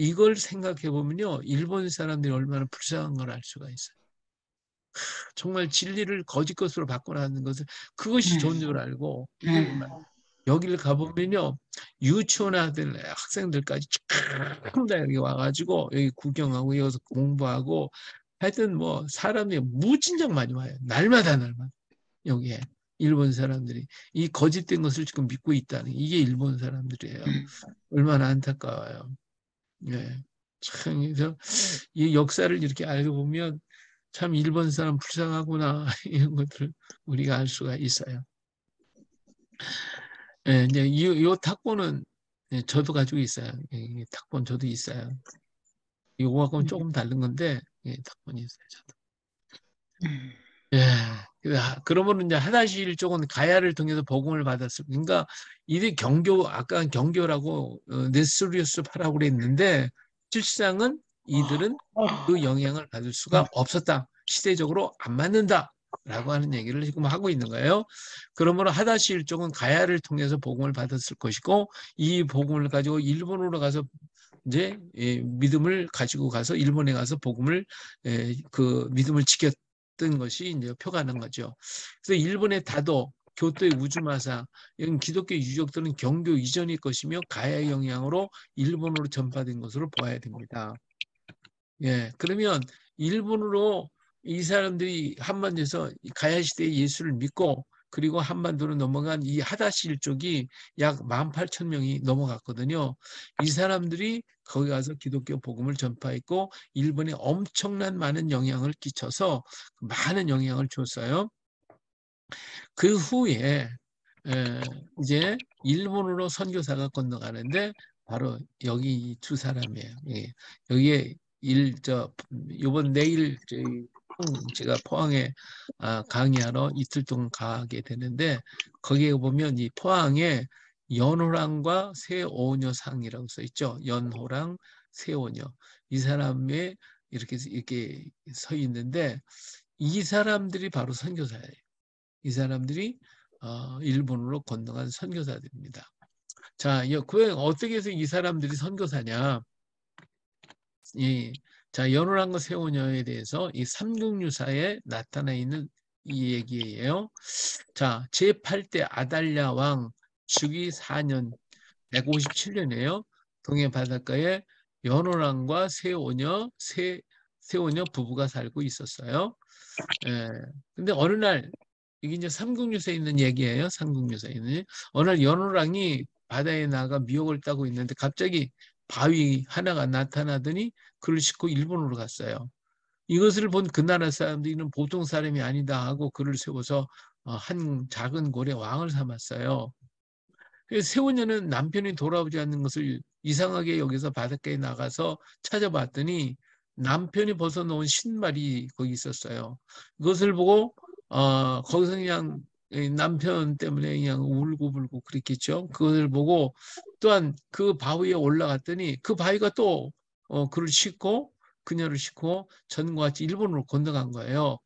이걸 생각해 보면요, 일본 사람들이 얼마나 불쌍한 걸 알 수가 있어요. 정말 진리를 거짓 것으로 바꿔나가는 것을 그것이 좋은 줄 알고 여기를 가보면요 유치원 아들 학생들까지 전부 다 여기 와가지고 여기 구경하고 여기서 공부하고 하여튼 뭐 사람이 무진장 많이 와요. 날마다 여기에 일본 사람들이 이 거짓된 것을 지금 믿고 있다는 이게 일본 사람들이에요. 얼마나 안타까워요. 예. 참 그래서 이 역사를 이렇게 알고 보면 참 일본 사람 불쌍하구나 이런 것들을 우리가 알 수가 있어요. 예, 이제 이 탁본은 저도 가지고 있어요. 이 탁본 저도 있어요. 이거하고는 조금 다른 건데 탁본이 있어요. 저도. 예. 그러면 이제 하다실 쪽은 가야를 통해서 복음을 받았을 그러니까 이들 아까 경교라고 네스리우스 파라고 그랬는데 실상은 이들은 그 영향을 받을 수가 없었다. 시대적으로 안 맞는다. 라고 하는 얘기를 지금 하고 있는 거예요. 그러므로 하다시 일종은 가야를 통해서 복음을 받았을 것이고 이 복음을 가지고 일본으로 가서 이제 믿음을 가지고 가서 일본에 가서 복음을 그 믿음을 지켰던 것이 이제 표가는 거죠. 그래서 일본의 다도 교토의 우즈마사 이런 기독교 유적들은 경교 이전의 것이며 가야의 영향으로 일본으로 전파된 것으로 보아야 됩니다. 예, 그러면 일본으로 이 사람들이 한반도에서 가야 시대의 예수를 믿고 그리고 한반도로 넘어간 이 하다시 일족이 약 18,000명이 넘어갔거든요. 이 사람들이 거기 가서 기독교 복음을 전파했고 일본에 엄청난 많은 영향을 끼쳐서 많은 영향을 줬어요. 그 후에 이제 일본으로 선교사가 건너가는데 바로 여기 이 두 사람이에요. 예. 여기에 요번 내일 제가 포항에 강의하러 이틀 동안 가게 되는데 거기에 보면 이 포항에 연호랑과 새오녀상이라고 써 있죠. 연호랑 새오녀. 이 사람의 이렇게 서 있는데 이 사람들이 바로 선교사예요. 이 사람들이 일본으로 건너간 선교사들입니다. 자, 그 어떻게 해서 이 사람들이 선교사냐? 자, 연호랑과 세오녀에 대해서 이 삼국유사에 나타나 있는 이 얘기예요. 자, 제8대 아달랴 왕 즉위 4년 157년이에요. 동해 바닷가에 연호랑과 세오녀 부부가 살고 있었어요. 예. 근데 어느 날 이게 이제 삼국유사에 있는 얘기예요. 삼국유사에 있는 어느 날 연호랑이 바다에 나가 미역을 따고 있는데 갑자기 바위 하나가 나타나더니 그를 싣고 일본으로 갔어요. 이것을 본 그 나라 사람들은 보통 사람이 아니다 하고 그를 세워서 한 작은 고래 왕을 삼았어요. 세우녀는 남편이 돌아오지 않는 것을 이상하게 여기서 바닷가에 나가서 찾아봤더니 남편이 벗어놓은 신발이 거기 있었어요. 그것을 보고 거기서 그냥 남편 때문에 그냥 울고불고 그랬겠죠. 그것을 보고 또한 그 바위에 올라갔더니 그 바위가 또 그를 싣고 그녀를 싣고 전과 같이 일본으로 건너간 거예요.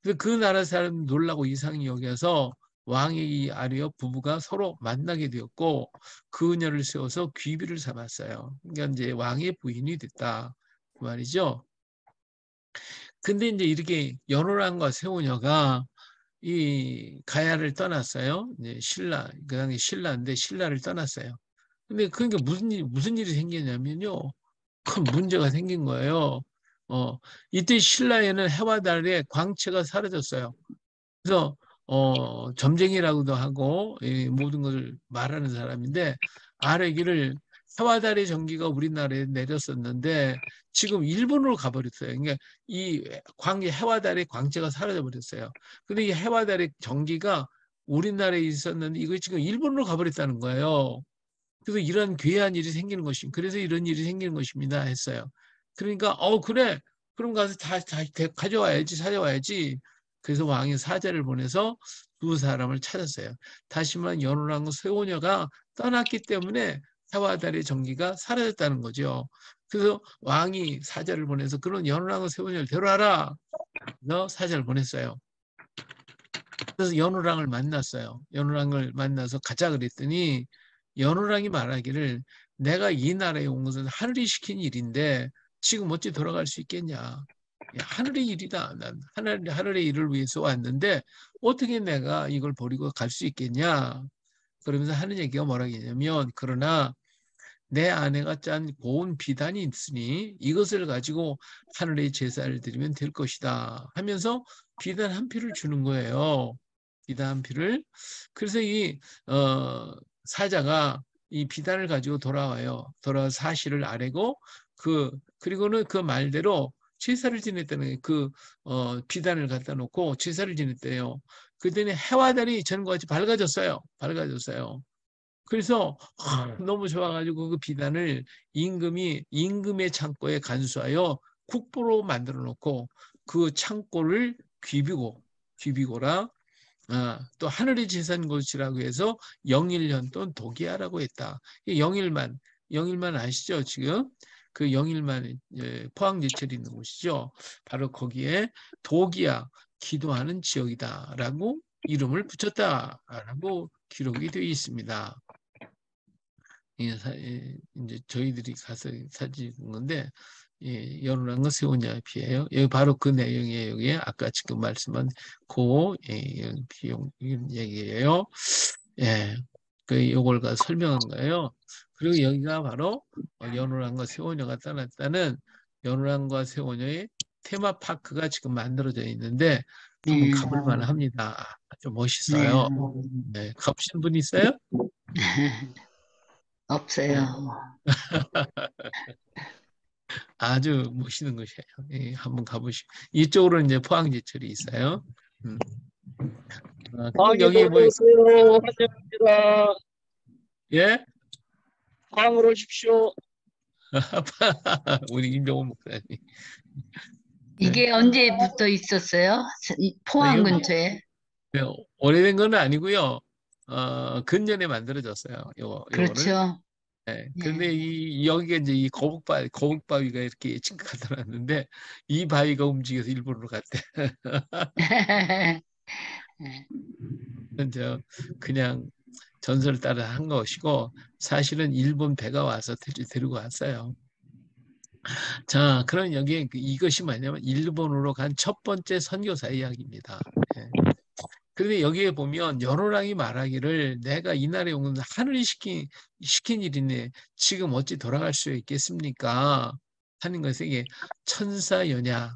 그래서 그 나라 사람 놀라고 이상히 여겨서 왕이 아뢰어 부부가 서로 만나게 되었고 그녀를 세워서 귀비를 삼았어요. 그러니까 이제 왕의 부인이 됐다 그 말이죠. 근데 이제 이렇게 연호랑과 세오녀가 이 가야를 떠났어요. 이제 신라 그 당시 신라인데 신라를 떠났어요. 근데 그러니까 무슨 일이 생겼냐면요. 큰 문제가 생긴 거예요. 어, 이때 신라에는 해와 달의 광채가 사라졌어요. 그래서 점쟁이라고도 하고 모든 것을 말하는 사람인데 아래기를 해와 달의 전기가 우리나라에 내렸었는데 지금 일본으로 가버렸어요. 그러니까 이 해와 달의 광채가 사라져 버렸어요. 근데 이 해와 달의 전기가 우리나라에 있었는데 이거 지금 일본으로 가버렸다는 거예요. 그래서 이런 괴한 일이 생기는 것입니다. 그래서 이런 일이 생기는 것입니다. 했어요. 그러니까 그래. 그럼 가서 다 가져와야지 찾아와야지. 그래서 왕이 사자를 보내서 두 사람을 찾았어요. 다시 말하면 연호랑과 세오녀가 떠났기 때문에 해와 달의 전기가 사라졌다는 거죠. 그래서 왕이 사자를 보내서 그런 연호랑과 세오녀를 데려와라. 그래서 사자를 보냈어요. 그래서 연호랑을 만났어요. 연호랑을 만나서 가자 그랬더니 연호랑이 말하기를 내가 이 나라에 온 것은 하늘이 시킨 일인데 지금 어찌 돌아갈 수 있겠냐. 야, 하늘의 일이다. 난 하늘의 일을 위해서 왔는데 어떻게 내가 이걸 버리고 갈 수 있겠냐. 그러면서 하는 얘기가 뭐라겠냐면 그러나 내 아내가 짠 고운 비단이 있으니 이것을 가지고 하늘의 제사를 드리면 될 것이다 하면서 비단 한 피를 주는 거예요. 비단 한 피를. 그래서 이 사자가 이 비단을 가지고 돌아와요. 돌아와 사실을 아뢰고 그리고는 그 말대로 제사를 지냈다는 거예요. 비단을 갖다 놓고 제사를 지냈대요. 그랬더니 해와 달이 전과 같이 밝아졌어요. 밝아졌어요. 그래서 너무 좋아가지고 그 비단을 임금의 창고에 간수하여 국보로 만들어 놓고 그 창고를 귀비고라 또 하늘의 제산 곳이라고 해서 영일년 또는 도기하라고 했다. 영일만 아시죠? 지금 그 영일만 포항제철이 있는 곳이죠. 바로 거기에 도기야 기도하는 지역이다라고 이름을 붙였다라고 기록이 되어 있습니다. 이제 저희들이 가서 사진 건데 연호랑과 세오냐피예요. 여기 바로 그 내용이에요. 여기 아까 지금 말씀한 비용 이런 얘기예요. 예, 그 요걸 설명한 거예요. 그리고 여기가 바로 연호랑과 세오녀가 떠났다는 연호랑과 세오녀의 테마파크가 지금 만들어져 있는데 한번 네, 가볼 만합니다. 아주 네. 멋있어요. 네, 가보신 분 있어요? 없어요. 아주 멋있는 곳이에요. 예, 한번 가보시고 이쪽으로 이제 포항제철이 있어요. 음. 그리고 광희 여기 놀러 뭐 오세요. 환영합니다. 예? 포항으로 오십시오. 우리 임종원 목사님. 이게 네. 언제부터 있었어요? 포항 이거 근처에? 오래된 건 아니고요. 근년에 만들어졌어요. 요거를. 그렇죠. 네. 네. 그런데 여기가 이제 이 거북바위가 이렇게 칭칭하더라는데 이 바위가 움직여서 일본으로 갔대. 저 그냥 전설 따라 한 것이고 사실은 일본 배가 와서 데리고 왔어요. 자, 그럼 여기 이것이 뭐냐면 일본으로 간 첫 번째 선교사 이야기입니다. 예. 그런데 여기에 보면 연호랑이 말하기를 내가 이날에 온 하늘이 시킨 일이네. 지금 어찌 돌아갈 수 있겠습니까? 하는 것에 이게 천사연야,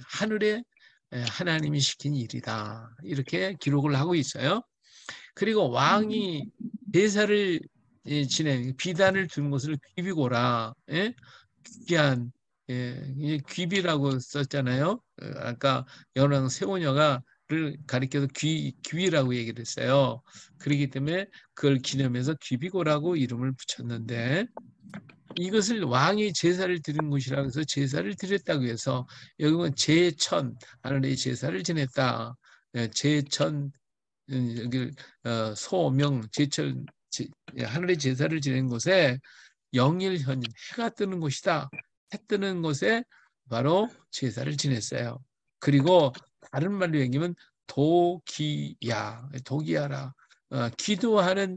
하늘에 하나님이 시킨 일이다. 이렇게 기록을 하고 있어요. 그리고 왕이 제사를 비단을 둔 곳을 귀비고라. 예? 귀한 이 귀비라고 썼잖아요. 아까 연왕 세오녀가를 가리켜서 귀비라고 얘기를 했어요. 그렇기 때문에 그걸 기념해서 귀비고라고 이름을 붙였는데 이것을 왕이 제사를 드린 곳이라고 해서 제사를 드렸다고 해서 여기 보면 제천 하늘의 제사를 지냈다. 제천 여기 소명 제철 하늘의 제사를 지낸 곳에 영일현인 해가 뜨는 곳이다. 해 뜨는 곳에 바로 제사를 지냈어요. 그리고 다른 말로 얘기하면 도기야라 기도하는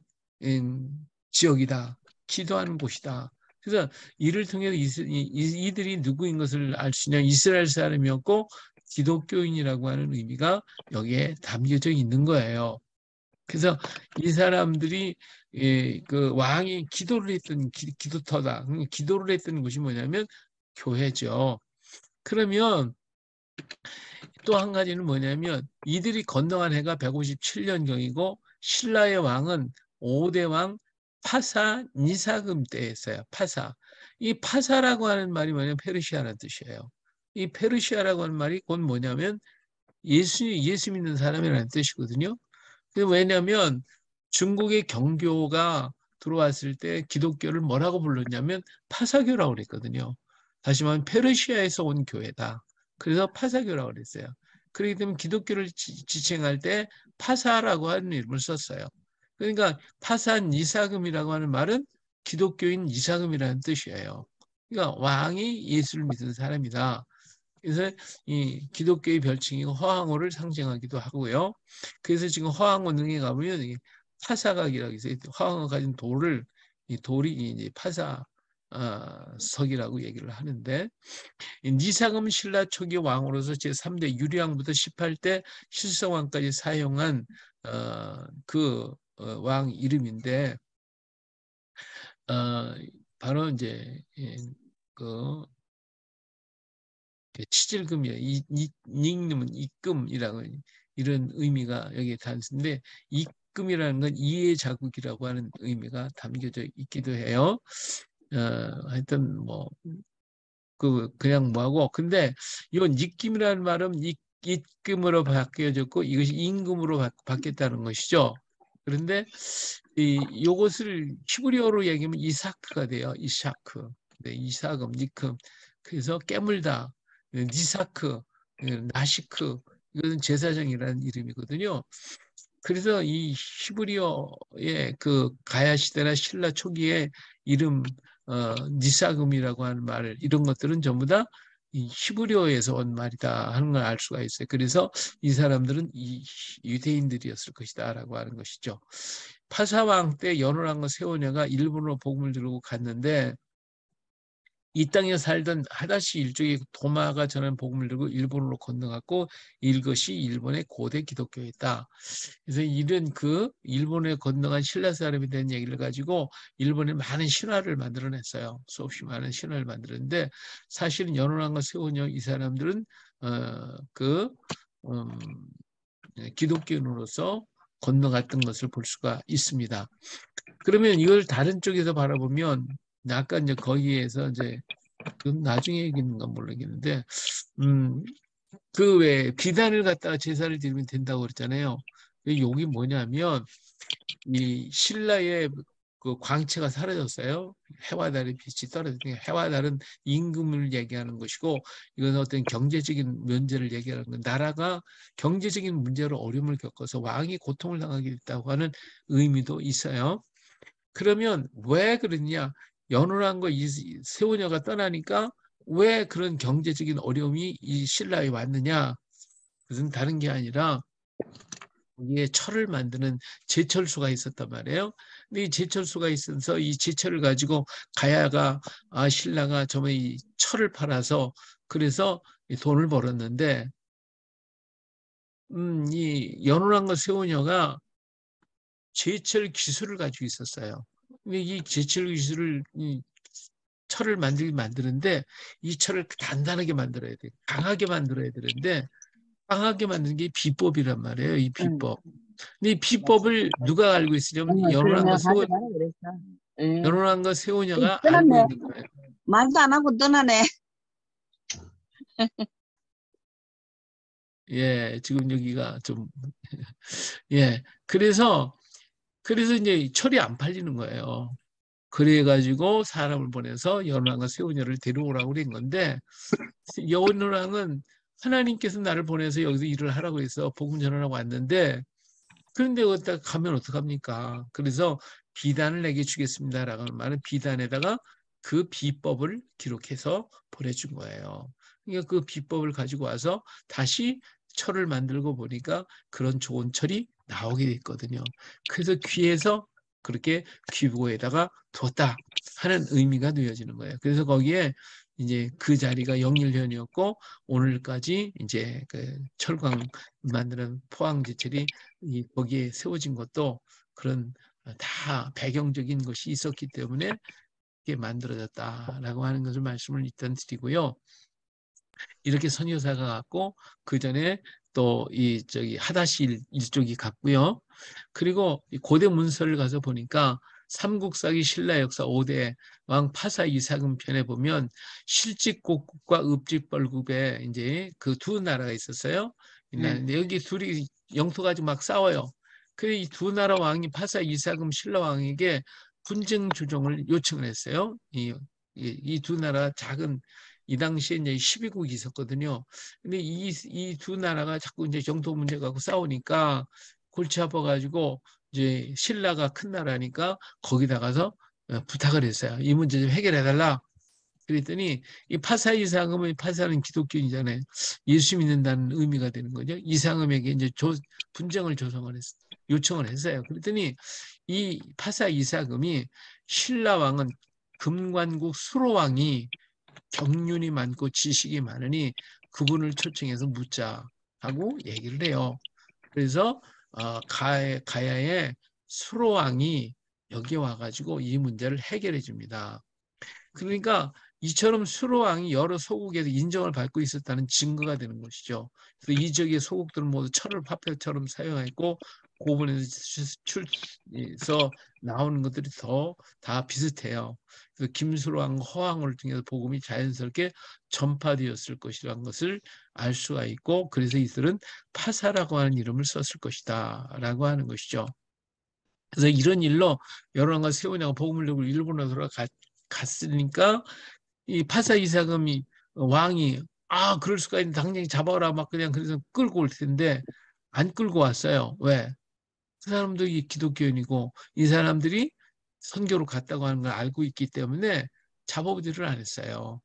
지역이다. 기도하는 곳이다. 그래서 이를 통해서 이들이 누구인 것을 알 수 있냐 이스라엘 사람이었고 기독교인이라고 하는 의미가 여기에 담겨져 있는 거예요. 그래서 이 사람들이 그 왕이 기도를 했던 기도터다. 기도를 했던 곳이 뭐냐면 교회죠. 그러면 또 한 가지는 뭐냐면 이들이 건너간 해가 157년경이고 신라의 왕은 5대 왕 파사 니사금 때였어요. 파사. 이 파사라고 하는 말이 뭐냐면 페르시아라는 뜻이에요. 이 페르시아라고 하는 말이 곧 뭐냐면 예수 믿는 사람이라는 뜻이거든요. 왜냐하면 중국의 경교가 들어왔을 때 기독교를 뭐라고 불렀냐면 파사교라고 그랬거든요. 다시 말하면 페르시아에서 온 교회다. 그래서 파사교라고 그랬어요. 그렇기 때문에 기독교를 지칭할 때 파사라고 하는 이름을 썼어요. 그러니까 파산 이사금이라고 하는 말은 기독교인 이사금이라는 뜻이에요. 그러니까 왕이 예수를 믿은 사람이다. 그래서 이 기독교의 별칭이 허황호를 상징하기도 하고요. 그래서 지금 허황호 능에 가보면 파사각이라고 해서 허황호가 가진 돌을 이 돌이 이제 파사 석이라고 얘기를 하는데 니사금 신라 초기 왕으로서 제3대 유리왕부터 18대 실성왕까지 사용한 그 왕 이름인데 바로 이제 그 치질금이에요. 닉님은 입금이라고 이런 의미가 여기에 담는데 입금이라는 건 이해 자국이라고 하는 의미가 담겨져 있기도 해요. 하여튼 뭐 그냥 뭐하고 근데 이건 입금이라는 말은 입금으로 바뀌어졌고 이것이 임금으로 바뀌었다는 것이죠. 그런데 요것을 히브리어로 얘기하면 이사크가 돼요. 이샤크. 네, 이사금, 니금. 그래서 깨물다. 니사크, 나시크. 이것은 제사장이라는 이름이거든요. 그래서 이 히브리어의 그 가야 시대나 신라 초기에 이름 니사금이라고 하는 말 이런 것들은 전부 다 이 히브리어에서 온 말이다 하는 걸 알 수가 있어요. 그래서 이 사람들은 이 유대인들이었을 것이다라고 하는 것이죠. 파사왕 때 연호랑과 세오냐가 일본으로 복음을 들고 갔는데 이 땅에 살던 하다시 일족의 도마가 전한 복음을 들고 일본으로 건너갔고 이것이 일본의 고대 기독교였다. 그래서 이런 그 일본에 건너간 신라 사람에 대한 얘기를 가지고 일본에 많은 신화를 만들어냈어요. 수없이 많은 신화를 만들었는데 사실은 연호랑과 세오냐 이 사람들은 기독교인으로서 건너갔던 것을 볼 수가 있습니다. 그러면 이걸 다른 쪽에서 바라보면 아까 이제 거기에서 이제 나중에 얘기는 건 모르겠는데 그 외에 비단을 갖다가 제사를 드리면 된다고 그랬잖아요. 여기 뭐냐면 이 신라의 그 광채가 사라졌어요. 해와 달의 빛이 떨어지니까 해와 달은 임금을 얘기하는 것이고 이건 어떤 경제적인 문제를 얘기하는 건 나라가 경제적인 문제로 어려움을 겪어서 왕이 고통을 당하게 됐다고 하는 의미도 있어요. 그러면 왜 그러냐? 연호랑과 이 세오냐가 떠나니까 왜 그런 경제적인 어려움이 이 신라에 왔느냐? 그것은 다른 게 아니라 이게 철을 만드는 제철소가 있었단 말이에요. 근데 이 제철소가 있어서 이 제철을 가지고 가야가 신라가 정말 이 철을 팔아서 그래서 돈을 벌었는데 이 연호랑과 세오냐가 제철 기술을 가지고 있었어요. 근데 이 제철 기술을 철을 만드는데 이 철을 단단하게 만들어야 돼. 강하게 만들어야 되는데 강하게 만드는 게 비법이란 말이에요. 이 비법. 근데 이 비법을 누가 알고 있으냐면 그러면 하지 마라 그랬어. 응. 연호랑과 세오냐가 알고 떠났네. 있는 거예요. 말도 안 하고 떠나네. 예, 지금 여기가 좀 예, 그래서 이제 철이 안 팔리는 거예요. 그래가지고 사람을 보내서 연호랑과 세오냐를 데려오라고 그런 건데 연호랑은 하나님께서 나를 보내서 여기서 일을 하라고 해서 복음 전하라고 왔는데 그런데 거기다 가면 어떡합니까? 그래서 비단을 내게 주겠습니다라고 하는 말은 비단에다가 그 비법을 기록해서 보내준 거예요. 그러니까 그 비법을 가지고 와서 다시 철을 만들고 보니까 그런 좋은 철이 나오게 됐거든요. 그래서 귀에서 그렇게 귀보에다가 뒀다 하는 의미가 놓여지는 거예요. 그래서 거기에 이제 그 자리가 영일현이었고 오늘까지 이제 그 철광 만드는 포항제철이 거기에 세워진 것도 그런 다 배경적인 것이 있었기 때문에 이게 만들어졌다라고 하는 것을 말씀을 일단 드리고요. 이렇게 선효사가 갔고 그 전에 또 이 저기 하다시 일족이 갔고요. 그리고 고대 문서를 가서 보니까 삼국사기 신라 역사 5대 왕 파사 이사금 편에 보면 실직곡국과 읍직벌국에 이제 그 두 나라가 있었어요. 근데 여기 둘이 영토 가지고 막 싸워요. 그래 이 두 나라 왕이 파사 이사금 신라 왕에게 분쟁 조정을 요청을 했어요. 이 두 나라 작은 이 당시에 이제 12국이 있었거든요. 근데 이 두 나라가 자꾸 이제 영토 문제 갖고 싸우니까 골치 아파가지고 이제 신라가 큰 나라니까 거기다 가서 부탁을 했어요. 이 문제 좀 해결해달라. 그랬더니 이 파사 이상음의 파사는 기독교인이잖아요. 예수 믿는다는 의미가 되는 거죠. 이상음에게 이제 분쟁을 요청을 했어요. 그랬더니 이 파사 이상음이 신라 왕은 금관국 수로 왕이 경륜이 많고 지식이 많으니 그분을 초청해서 묻자 하고 얘기를 해요. 그래서 가야의 수로왕이 여기 와가지고 이 문제를 해결해 줍니다. 그러니까 이처럼 수로왕이 여러 소국에서 인정을 받고 있었다는 증거가 되는 것이죠. 그래서 이 지역의 소국들은 모두 철을 화폐처럼 사용했고 고분에서 나오는 것들이 다 비슷해요. 그래서 김수로왕 허왕을 통해서 복음이 자연스럽게 전파되었을 것이라는 것을 알 수가 있고 그래서 이들은 파사라고 하는 이름을 썼을 것이다 라고 하는 것이죠. 그래서 이런 일로 여론과 세우냐가 복음을 들고 일본으로 돌아갔으니까 이 파사 이사금이 왕이 그럴 수가 있는 당장 잡아라 막 그냥 그래서 끌고 올 텐데 안 끌고 왔어요. 왜? 그 사람도 기독교인이고 이 사람들이 선교로 갔다고 하는 걸 알고 있기 때문에 잡아보지를 않았어요.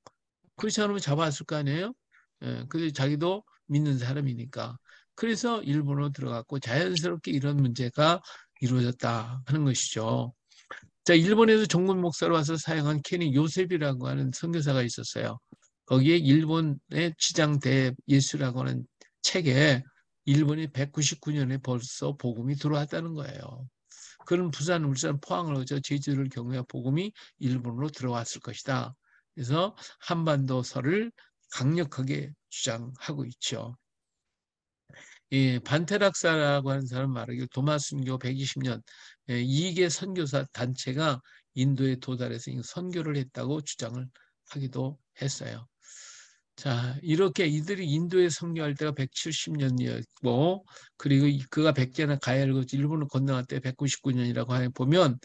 그렇지 않으면 잡아왔을 거 아니에요? 예, 근데 자기도 믿는 사람이니까. 그래서 일본으로 들어갔고 자연스럽게 이런 문제가 이루어졌다 하는 것이죠. 자, 일본에서 정문 목사로 와서 사용한 케니 요셉이라고 하는 선교사가 있었어요. 거기에 일본의 지장대 예수라고 하는 책에 일본이 199년에 벌써 복음이 들어왔다는 거예요. 그런 부산, 울산, 포항을 거쳐 제주를 경유해 복음이 일본으로 들어왔을 것이다. 그래서 한반도설을 강력하게 주장하고 있죠. 이 반테락사라고 하는 사람 말하기를 도마순교 120년 2개 선교사 단체가 인도에 도달해서 선교를 했다고 주장을 하기도 했어요. 자, 이렇게 이들이 인도에 선교할 때가 170년이었고, 그리고 그가 100개나 가야를 거쳐 일본을 건너갈 때 199년이라고 보면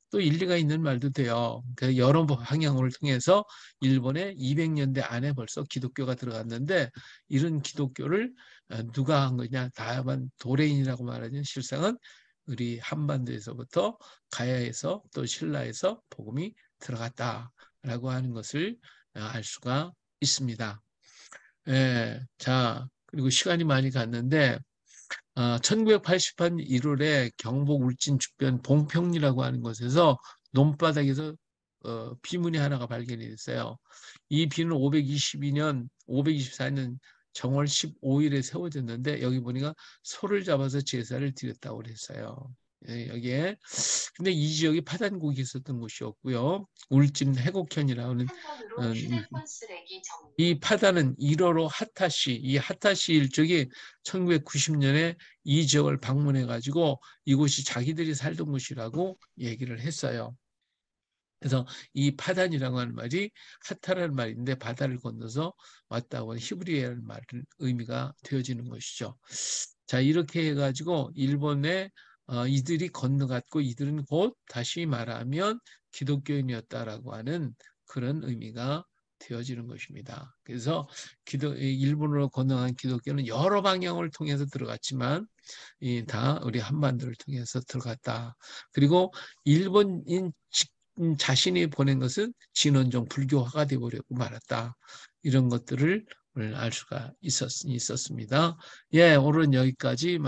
또 일리가 있는 말도 돼요. 그래서 여러 방향을 통해서 일본에 200년대 안에 벌써 기독교가 들어갔는데 이런 기독교를 누가 한 거냐? 다만 도레인이라고 말하는 실상은 우리 한반도에서부터 가야에서 또 신라에서 복음이 들어갔다라고 하는 것을 알 수가 있습니다. 예, 자, 그리고 시간이 많이 갔는데 1988년 1월에 경북 울진 주변 봉평리라고 하는 곳에서 논바닥에서 비문이 하나가 발견이 됐어요. 이 비는 524년 정월 15일에 세워졌는데 여기 보니까 소를 잡아서 제사를 드렸다고 그랬어요. 예, 여기에 근데 이 지역이 파단국이 있었던 곳이었고요. 울진 해곡현이라는 이 파단은 1호로 하타시, 이 하타시 일족이 1990년에 이 지역을 방문해 가지고 이곳이 자기들이 살던 곳이라고 얘기를 했어요. 그래서 이 파단이라고 하는 말이 하타라는 말인데 바다를 건너서 왔다고 하는 히브리어라는 말 의미가 되어지는 것이죠. 자, 이렇게 해가지고 일본에 이들이 건너갔고 이들은 곧 다시 말하면 기독교인이었다라고 하는 그런 의미가 되어지는 것입니다. 그래서 일본으로 건너간 기독교는 여러 방향을 통해서 들어갔지만 다 우리 한반도를 통해서 들어갔다. 그리고 일본인 자신이 보낸 것은 진원종 불교화가 되어버리고 말았다. 이런 것들을 알 수가 있었습니다. 예, 오늘은 여기까지